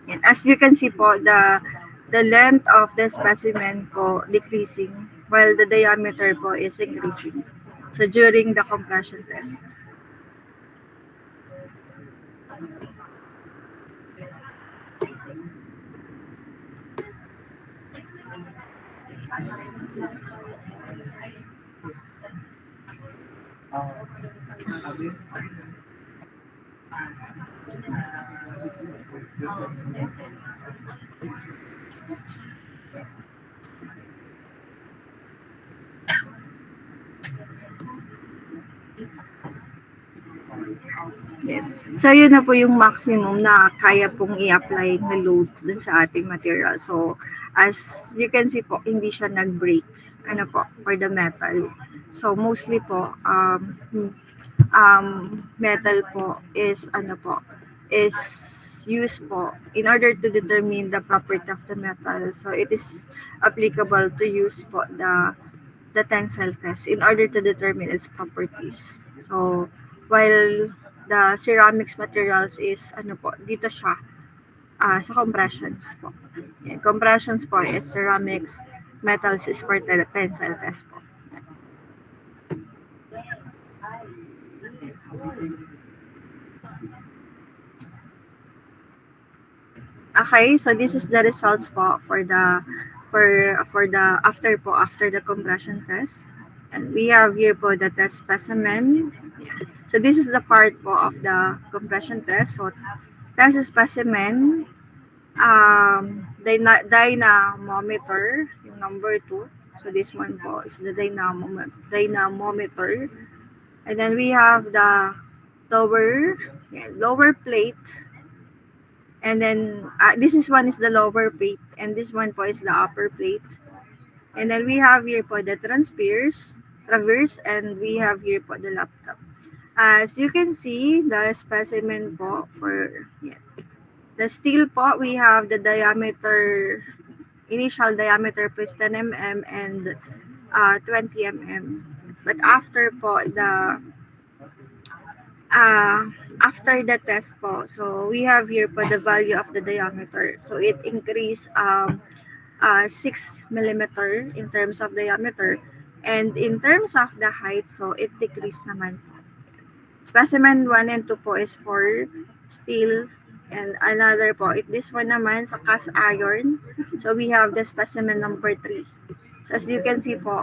Yan. As you can see po, the length of the specimen po decreasing while the diameter po is increasing. So during the compression test. Yan. So, yun na po yung maximum na kaya pong i-apply na load dun sa ating material. So, as you can see po, hindi siya nag-break ano po, for the metal. So, mostly po, metal po is ano po, is used po in order to determine the property of the metal. So, it is applicable to use po the tensile test in order to determine its properties. So, while the ceramics materials is ano po, dito siya sa compressions po. Yan, compressions po is ceramics, metals is for the tensile test po. Okay, so this is the results po for the after the compression test. And we have here po the test specimen. So this is the part po of the compression test. So test specimen, dynamometer, yung number 2. So this one po is the dynamometer. And then we have the lower plate. And then this one is the lower plate, and this one po is the upper plate. And then we have here po the traverse, and we have here po the laptop. As you can see, the specimen po for the steel po, we have the diameter, initial diameter po is 10 mm and 20 mm. But after po after the test po, so we have here po the value of the diameter. So it increased 6 millimeter in terms of diameter, and in terms of the height, so it decreased naman po. Specimen 1 and 2 po is for steel, and another po, this one naman sa cast iron. So we have the specimen number 3. So as you can see po,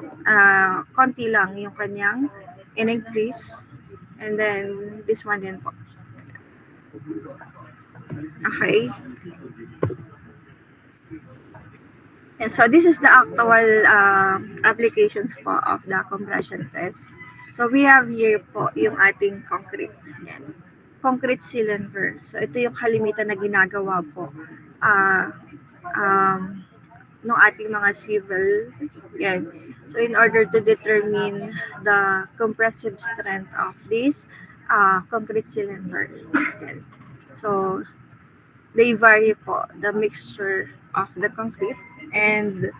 konti lang yung kanyang in-increase. And then this one din po. Okay. And so this is the actual applications po of the compression test. So we have here po yung ating concrete. Yan. Concrete cylinder. So ito yung kalimitan na ginagawa po ng ating mga civil. Yan. So in order to determine the compressive strength of this concrete cylinder. Yan. So they vary po the mixture of the concrete and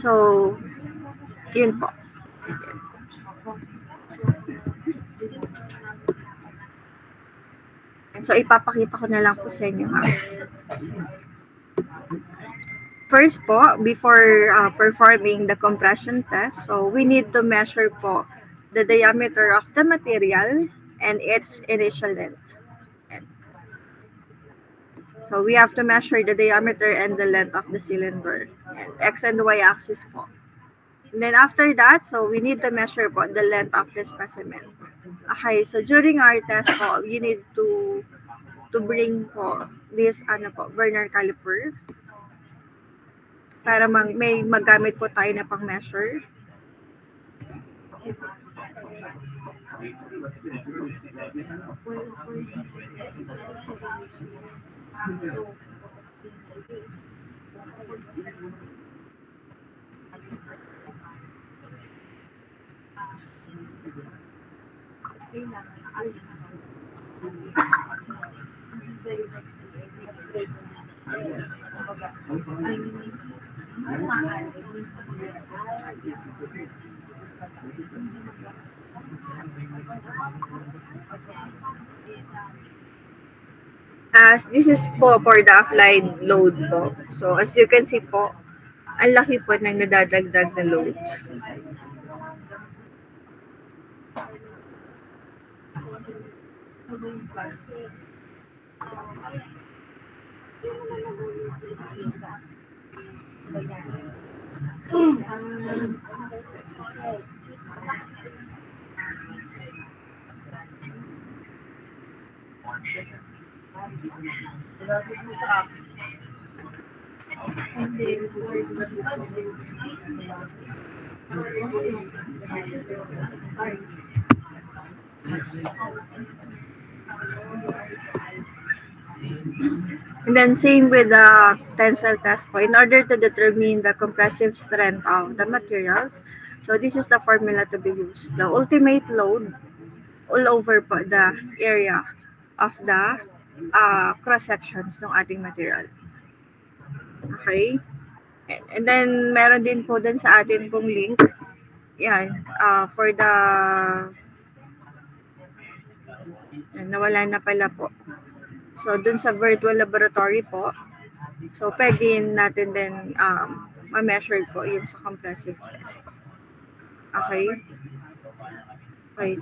so yun po. So ipapakita ko na lang po sa inyo ha. First po, before performing the compression test, so we need to measure po the diameter of the material and its initial length. So we have to measure the diameter and the length of the cylinder. Yan, X and Y axis po. And then after that, so we need to measure po the length of the specimen. Okay, so during our test po, you need to bring po this Vernier caliper para may magamit po tayo na pang-measure. As this is po for the offline load po. So as you can see po, ang laki po ng nadadagdag na load. And then same with the tensile test po. In order to determine the compressive strength of the materials, so this is the formula to be used. The ultimate load all over po the area of the cross-sections ng ating material. Okay? And then meron din po dun sa atin pong link. Yan, for the nawala na pala po. So, dun sa virtual laboratory po, so pwede natin din ma-measure po yung sa compressive test. Okay? Okay.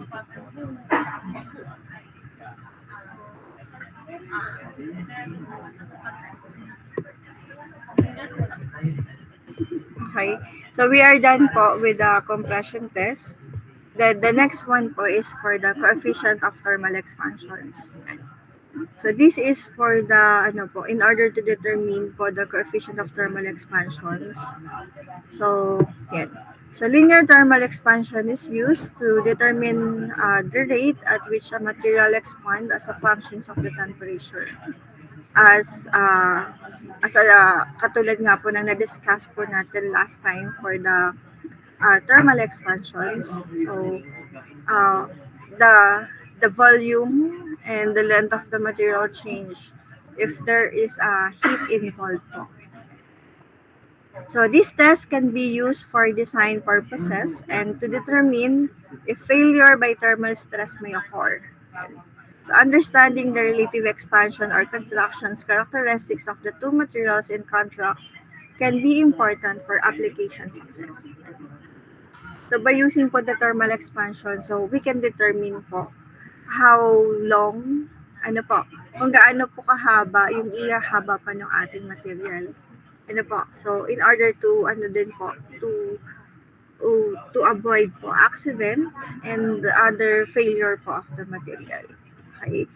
Okay. So, we are done po with the compression test. The next one po is for the coefficient of thermal expansions. So this is for the in order to determine po the coefficient of thermal expansions. So yan. So linear thermal expansion is used to determine the rate at which a material expands as a function of the temperature. As katulad nga po ng na-discuss po natin last time for the thermal expansions. So the volume and the length of the material change if there is a heat involved po. So this test can be used for design purposes and to determine if failure by thermal stress may occur. So understanding the relative expansion or constructions characteristics of the two materials in contrast can be important for application success. So by using po the thermal expansion, so we can determine po how long, kung gaano po kahaba yung ihahaba pa ng ating material. So in order to, to avoid po accident and other failure po of the material. Okay.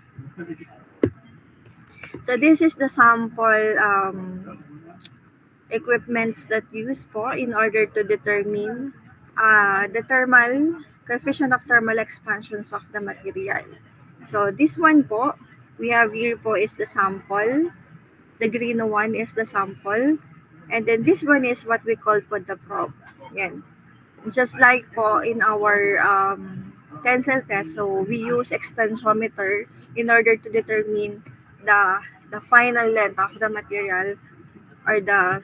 So this is the sample equipments that used po in order to determine the coefficient of thermal expansions of the material. So this one po, we have here po is the sample. The green one is the sample. And then this one is what we call po the probe. Yan. Just like po in our tensile test, so we use extensometer in order to determine the final length of the material or the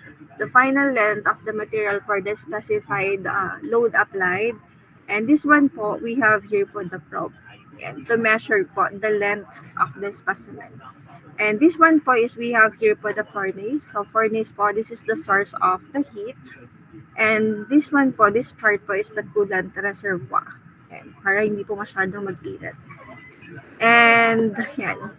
final length of the material for the specified load applied. And this one po, we have here po the probe. Yan, to measure po the length of the specimen. And this one po is we have here po the furnace. So furnace po, this is the source of the heat. And this one po, this part po is the coolant reservoir. Yan, para hindi po masyadong mag-init. And yan.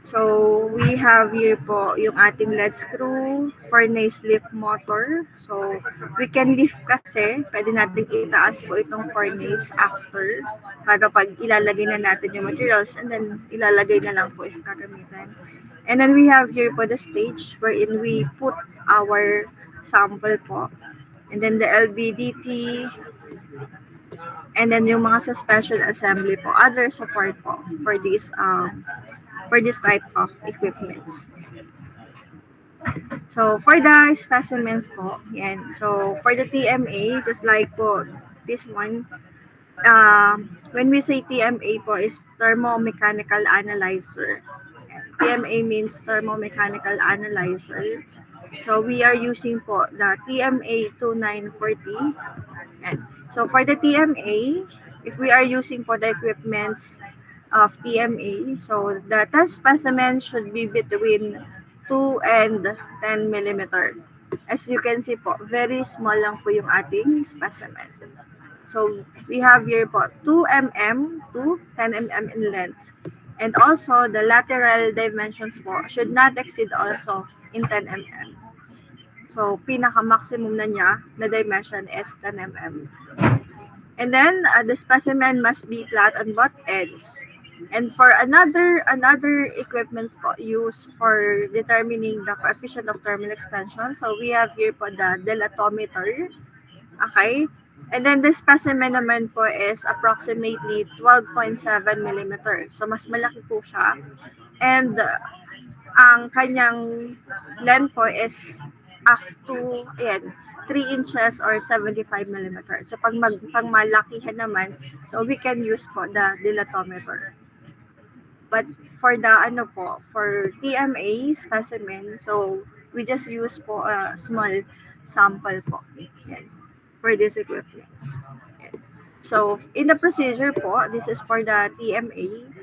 So, we have here po yung ating lead screw, furnace lift motor. So, we can lift kasi, pwede natin itaas po itong furnace after para pag ilalagay na natin yung materials and then ilalagay na lang po if kakamitan. And then we have here po the stage wherein we put our sample po. And then the LVDT, and then yung mga sa special assembly po, other support po for this type of equipments. So, for the specimens po, yan. So, for the TMA, just like po, this one, when we say TMA po is thermomechanical analyzer. TMA means thermomechanical analyzer. So, we are using po the TMA 2940. Yan. So, for the TMA, if we are using po the equipments of TMA, so the test specimen should be between 2 and 10 millimeter. As you can see po, very small lang po yung ating specimen. So, we have here po 2 mm to 10 mm in length. And also, the lateral dimensions po should not exceed also in 10 mm. So, pinaka-maximum na niya na dimension is 10 mm. And then, the specimen must be flat on both ends. And for another equipments po used for determining the coefficient of thermal expansion, so we have here po the dilatometer. Okay? And then the specimen naman po is approximately 12.7 millimeter. So mas malaki po siya. And ang kanyang length po is up to 3 inches or 75 millimeter. So pag malakihan naman, so we can use po the dilatometer. But for the for TMA specimen, so we just use po a small sample po. Yan, for these equipments. Yan. So in the procedure po, this is for the TMA.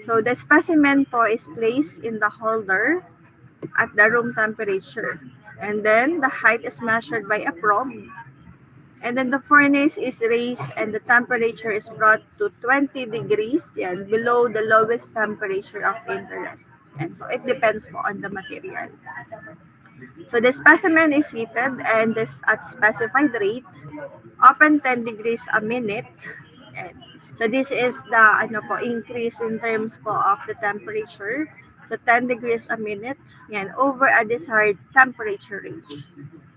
So the specimen po is placed in the holder at the room temperature. And then the height is measured by a probe. And then the furnace is raised and the temperature is brought to 20 degrees below the lowest temperature of interest. And so it depends po on the material. So the specimen is heated and this at specified rate, open 10 degrees a minute. And so this is the increase in terms po of the temperature. So 10 degrees a minute over a desired temperature range.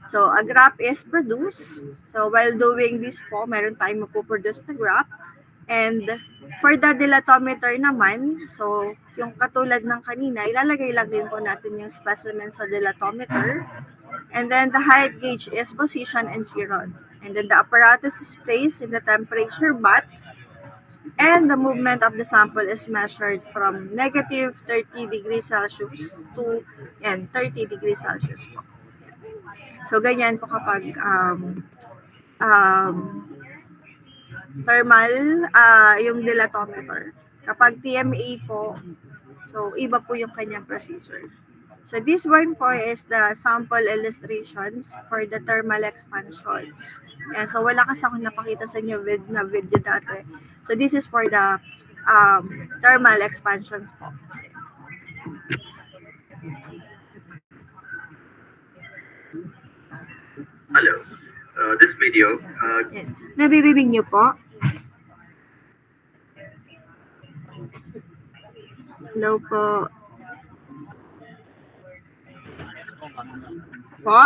So, a graph is produced. So, while doing this po, meron tayong mapuproduce na graph. And for the dilatometer naman, so, yung katulad ng kanina, ilalagay lang din po natin yung specimen sa dilatometer. And then, the height gauge is positioned and zeroed. And then, the apparatus is placed in the temperature bath. And the movement of the sample is measured from negative 30 degrees Celsius to 30 degrees Celsius po. So, ganyan po kapag thermal, yung dilatometer. Kapag TMA po, so, iba po yung kanyang procedure. So, this one po is the sample illustrations for the thermal expansions. And so, wala kasi akong napakita sa inyo na video dati. So, this is for the thermal expansions po. Hello. This video. Naririnig niyo po? Hello po. Po?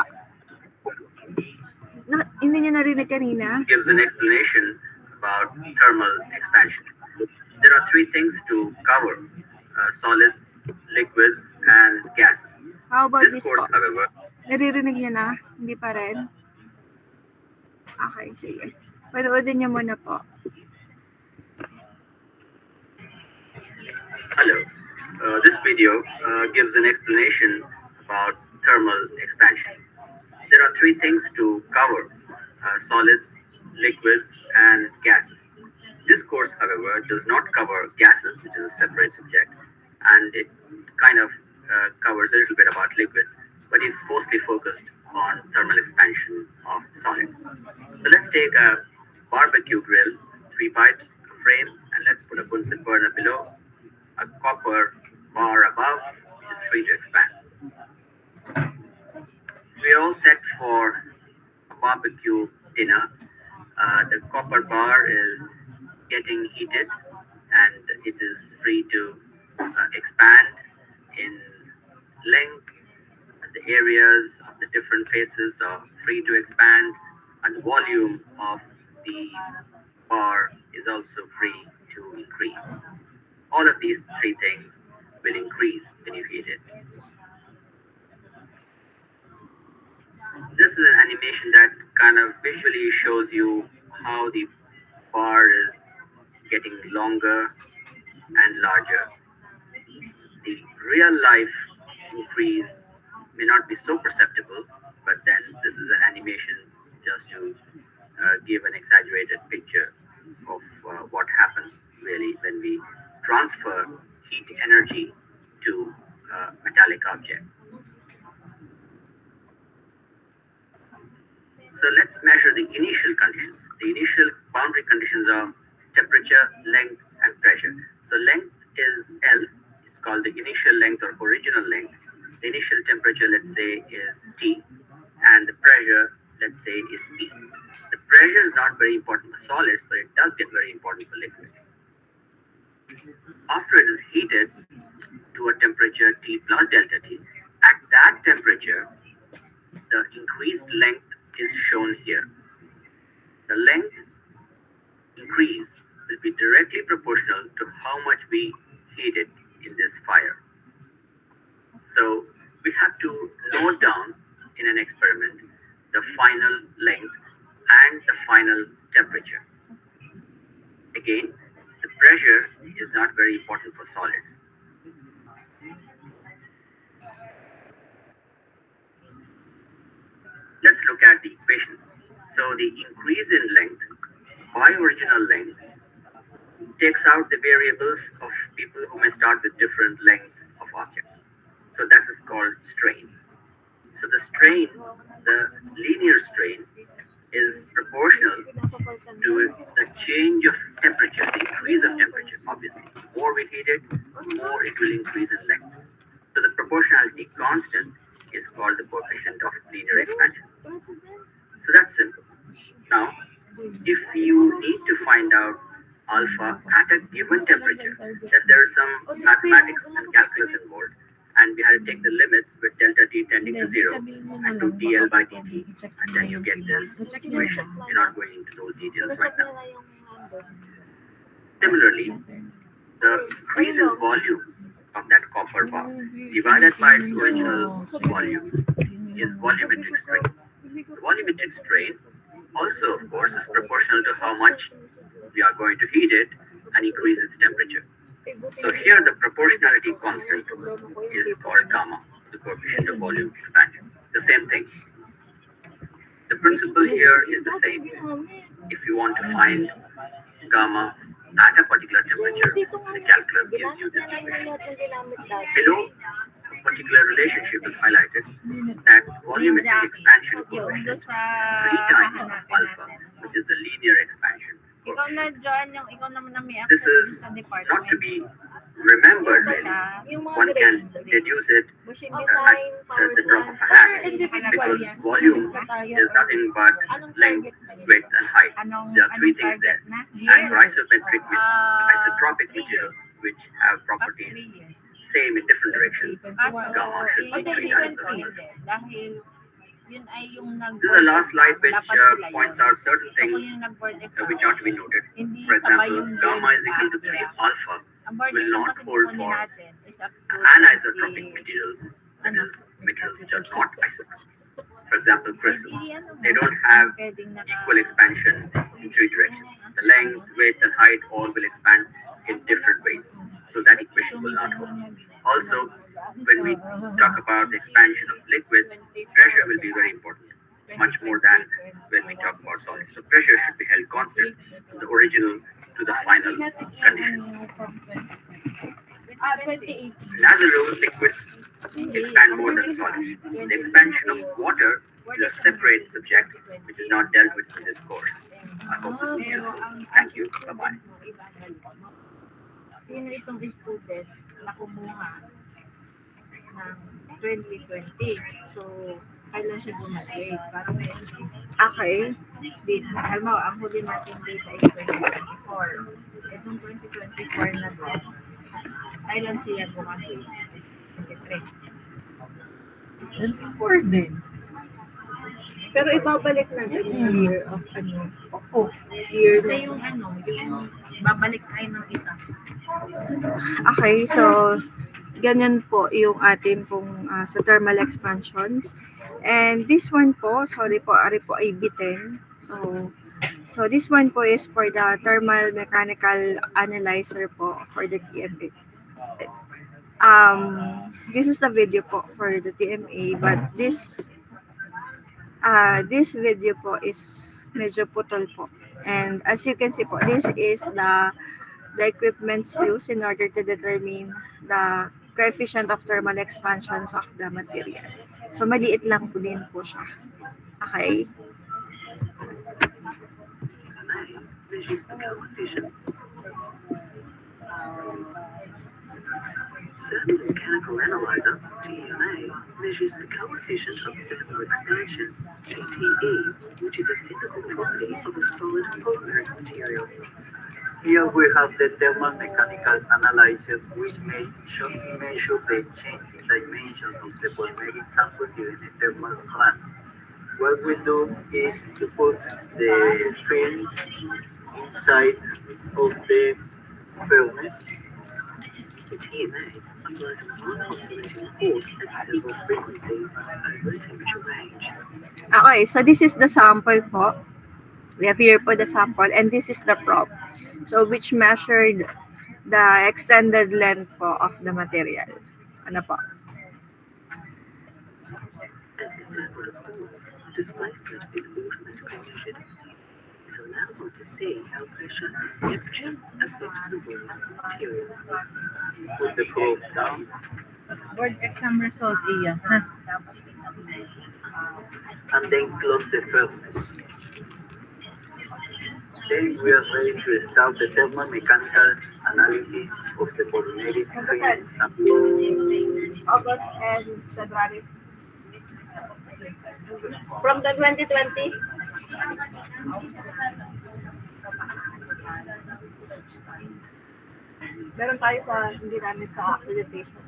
Hindi niyo narinig kanina? Gives an explanation about thermal expansion. There are three things to cover: solids, liquids, and gases. How about this course, po? however, Naririnig niyo na? Hindi pa rin? Okay, sige. Panoodin niyo muna po. Hello. This video gives an explanation about thermal expansion. There are three things to cover: solids, liquids, and gases. This course, however, does not cover gases, which is a separate subject, and it kind of covers a little bit about liquids, but it's mostly focused on thermal expansion of solids. So let's take a barbecue grill, 3 pipes, a frame, and let's put a Bunsen burner below, a copper bar above is free to expand. We are all set for a barbecue dinner. The copper bar is getting heated and it is free to expand in length. The areas of the different faces are free to expand, and the volume of the bar is also free to increase. All of these three things will increase when you heat it. This is an animation that kind of visually shows you how the bar is getting longer and larger. The real life increase may not be so perceptible, but then this is an animation just to give an exaggerated picture of what happens really when we transfer heat energy to a metallic object. So let's measure the initial conditions. The initial boundary conditions are temperature, length, and pressure. So length is L. It's called the initial length or original length. The initial temperature, let's say, is T, and the pressure, let's say, is P. The pressure is not very important for solids, but it does get very important for liquids. After it is heated to a temperature T plus delta T, at that temperature, the increased length is shown here. The length increase will be directly proportional to how much we heated in this fire. So we have to note down in an experiment the final length and the final temperature. Again, the pressure is not very important for solids. Let's look at the equations. So the increase in length by original length takes out the variables of people who may start with different lengths of objects. So that is called strain. So the strain, the linear strain, is proportional to the change of temperature, the increase of temperature, obviously. The more we heat it, the more it will increase in length. So the proportionality constant is called the coefficient of linear expansion. So that's simple. Now, if you need to find out alpha at a given temperature, then there is some mathematics and calculus involved, and we had to take the limits with delta T tending to 0 and to dl by dt, and then you get this equation. We're not going into those details right now. Similarly, the increase in volume of that copper bar divided by its original volume is volumetric strain. The volumetric strain also, of course, is proportional to how much we are going to heat it and increase its temperature. So here the proportionality constant is called gamma, the coefficient of volume expansion. The same thing. The principle here is the same. If you want to find gamma at a particular temperature, the calculus gives you this equation. Below, a particular relationship is highlighted that volumetric expansion coefficient is 3 times alpha, which is the linear expansion coefficient. This is not to be remembered really. One can deduce it at the drop of a hat because volume is nothing but length, width, and height. There are three things there. And for isotropic materials, which have properties same in different directions, gamma should be 3 times the number. This is the last slide which points out certain things which ought to be noted. For example, gamma is equal to 3 alpha will not hold for anisotropic materials, that is, materials which are not isotropic. For example, crystals, they don't have equal expansion in 3 directions. The length, width, and height all will expand in different ways. So that equation will not hold. Also, when we talk about the expansion of liquids, pressure will be very important, much more than when we talk about solids. So pressure should be held constant from the original to the final condition. And as a rule, liquids expand more than solids. The expansion of water is a separate subject which is not dealt with in this course. I hope this is useful. Thank you. Bye-bye. Sino itong student? na kumuha ng 2020. So, kailan siya bumalik? Parang may okay. Date. Halimbawa, ang huli natin data is 2024. Itong 2024 na to, kailan siya bumalik? 23. 24 din. Pero ibabalik natin yung year of ano. Opo. Year Kasi yung babalik tayo ng isa. Okay, so ganyan po yung ating pong sa thermal expansions. And this one po, sorry po, ari po ay B10. So this one po is for the thermal mechanical analyzer po for the TMA. This is the video po for the TMA, but this video po is medyo putol po. And as you can see po, this is the equipments used in order to determine the coefficient of thermal expansions of the material. So, maliit lang po din po siya. Okay? Measures the coefficient. Thermal mechanical analyzer, TMA, measures the coefficient of thermal expansion, TTE, which is a physical property of a solid polymeric material. Here we have the thermal-mechanical analyzer, which measure the change in dimension of the polymeric sample during a thermal run. What we do is to put the film inside of the furnace. The TMA applies a non-oscillating force at several frequencies over a temperature range. Okay, so this is the sample po. We have here po the sample, and this is the probe. So, which measured the extended length po of the material. Ano po? As the sample deforms, displacement is automatically measured. This allows one to see how pressure and temperature affect the raw material. Put the probe down. Board exam result, Iya. And then close the furnace. Then we are ready to start the thermal-mechanical analysis of the polymeric film sample. August and February. From the 2020? Meron tayo sa, hindi namin sa accreditation.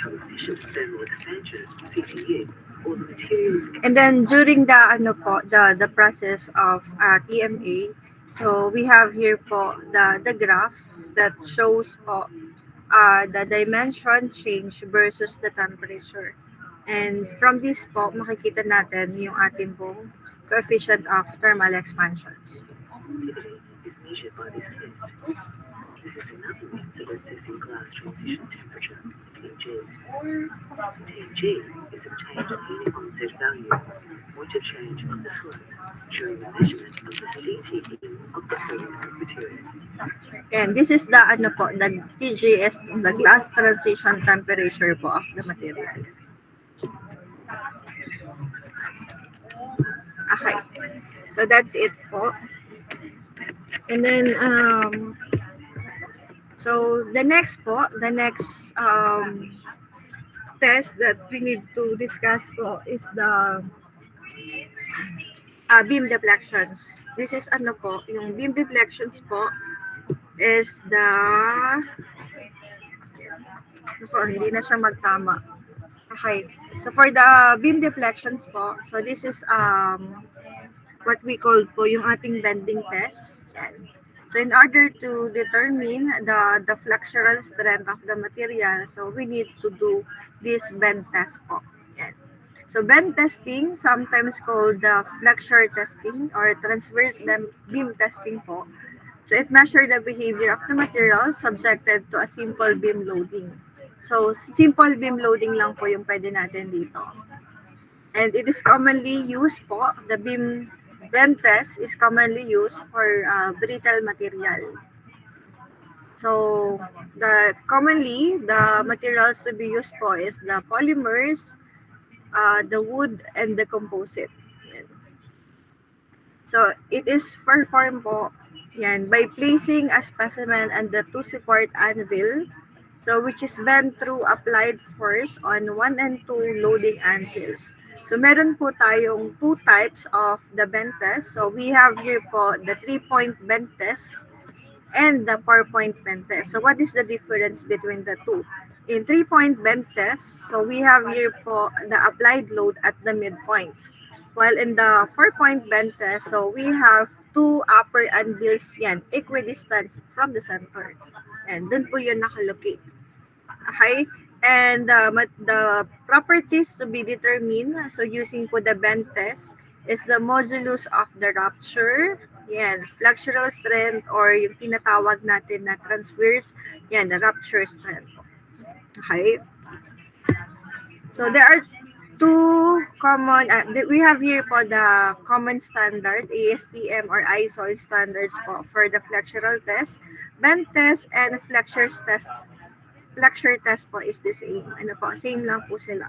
Coefficient of thermal expansion, CTE, or the material's And then during the ano po, the process of TMA, so we have here po the graph that shows po the dimension change versus the temperature. And from this po, makikita natin yung ating pong coefficient of thermal expansions. CTE is measured by this test. This is another means of assessing glass transition temperature, TG. TG is obtained at any onset value, point of change of the slope, during the measurement of the CTE of the polymeric material. And this is the ano po, the TGS, the glass transition temperature po of the material. Okay. So that's it po. And then so the next test that we need to discuss po is the beam deflections. This is ano po, yung beam deflections po is the hindi na siya magtama. Okay. So for the beam deflections po, so this is what we call po yung ating bending test. Yan. So in order to determine the flexural strength of the material, so we need to do this bend test po. Yan. So bend testing, sometimes called the flexure testing or transverse beam testing po. So it measures the behavior of the material subjected to a simple beam loading. So simple beam loading lang po yung pwede natin dito. And it is commonly used po, the bend test is commonly used for brittle material. So, commonly, the materials to be used po is the polymers, the wood, and the composite. So, it is performed po yan by placing a specimen and the two support anvil, so which is bent through applied force on 1 and 2 loading anvils. So, meron po tayong two types of the bend test. So, we have here po the 3-point bend test and the 4-point bend test. So, what is the difference between the two? In 3-point bend test, so we have here po the applied load at the midpoint. While in the 4-point bend test, so we have two upper anvils yan, equidistant from the center. And dun po yun nakalocate. Okay? And the properties to be determined, so using po the bend test, is the modulus of the rupture, yan, flexural strength, or yung tinatawag natin na transverse, yan, the rupture strength. Okay? So there are two common, we have here po the common standard, ASTM or ISO standards po for the flexural test. Bend test and flexure test po is the same. Ano po, same lang po sila.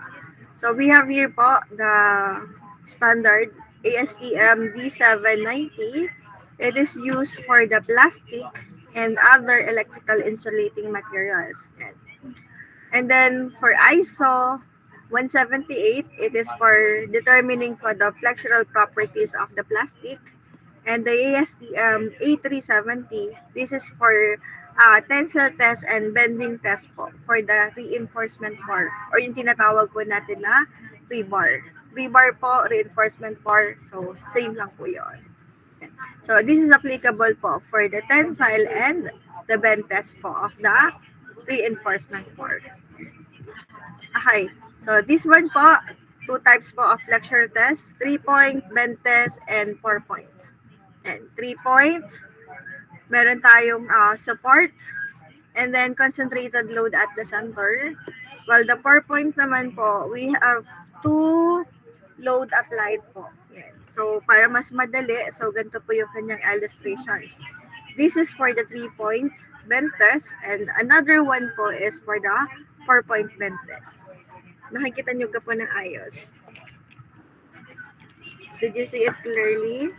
So we have here po the standard ASTM D790. It is used for the plastic and other electrical insulating materials. And then for ISO 178, it is for determining for the flexural properties of the plastic. And the ASTM A370, this is for tensile test and bending test po for the reinforcement bar or yung tinatawag po natin na rebar. Rebar po, reinforcement bar, so same lang po yun. So this is applicable po for the tensile and the bend test po of the reinforcement bar. Okay, so this one po, two types po of flexure test, 3-point bend test and 4-point. And 3-point, meron tayong support and then concentrated load at the center. While the 4-point naman po, we have two load applied po. Yan. So para mas madali, so ganito po yung kanyang illustrations. This is for the 3-point bend test and another one po is for the 4-point bend test. Nakikita nyo ka po ng ayos. Did you see it clearly?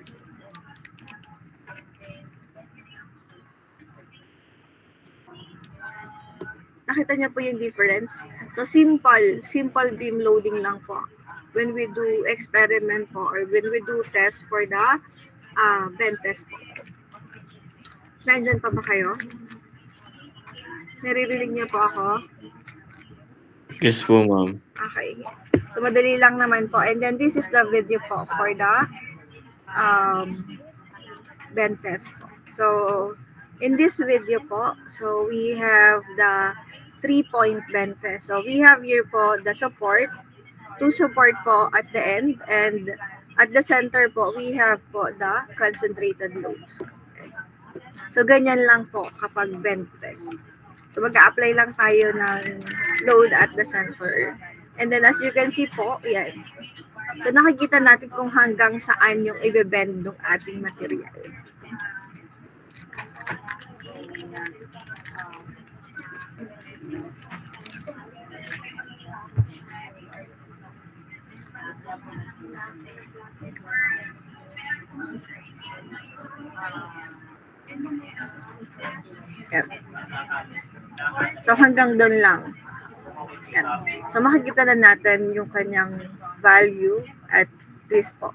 Nakita niyo po yung difference? So, simple beam loading lang po. When we do experiment po or when we do test for the bend test po. Nandyan pa ba kayo? Naririnig niyo po ako? Yes po, ma'am. Okay. So, madali lang naman po. And then, this is the video po for the bend test po. So, in this video po, so we have the 3-point bend test. So, we have here po the support, two support po at the end, and at the center po, we have po the concentrated load. Okay. So, ganyan lang po kapag bend test. So, mag-a-apply lang tayo ng load at the center. And then, as you can see po, yan. So, nakikita natin kung hanggang saan yung i-bend ng ating material. Yan. So, hanggang doon lang. Yan. So, makikita na natin yung kanyang value at this po.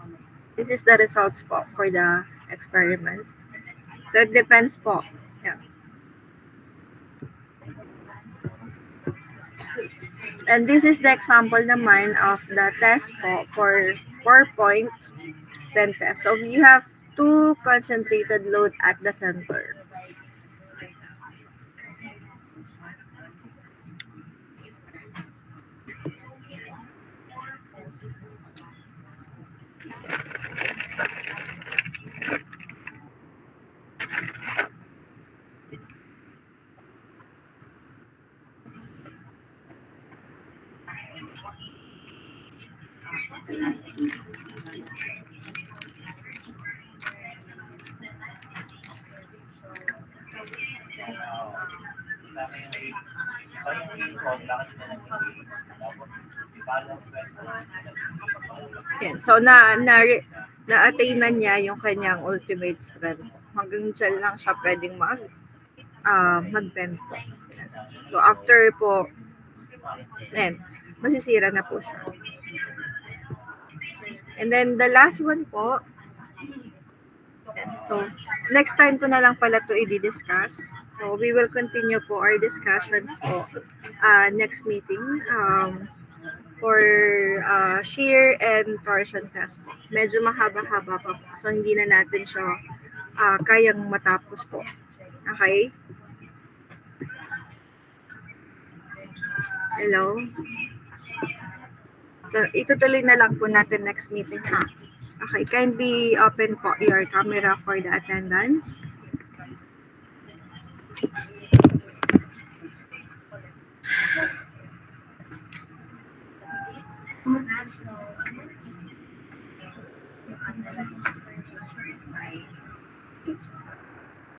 This is the results po for the experiment. That depends po. Yan. And this is the example naman of the test po for 4-point bend test. So, we have two concentrated load at the center. Yan. So, na-attain na niya yung kanyang ultimate strength. Hanggang dyan lang siya pwedeng mag-bend po. So, after po, masisira na po siya. And then, the last one po, so, next time ko na lang pala to i-discuss. So, we will continue po our discussions po next meeting for shear and torsion test po. Medyo mahaba-haba pa po. So, hindi na natin siya kayang matapos po. Okay? Hello? So, itutuloy na lang po natin next meeting ha. Okay, kindly open po your camera for the attendance.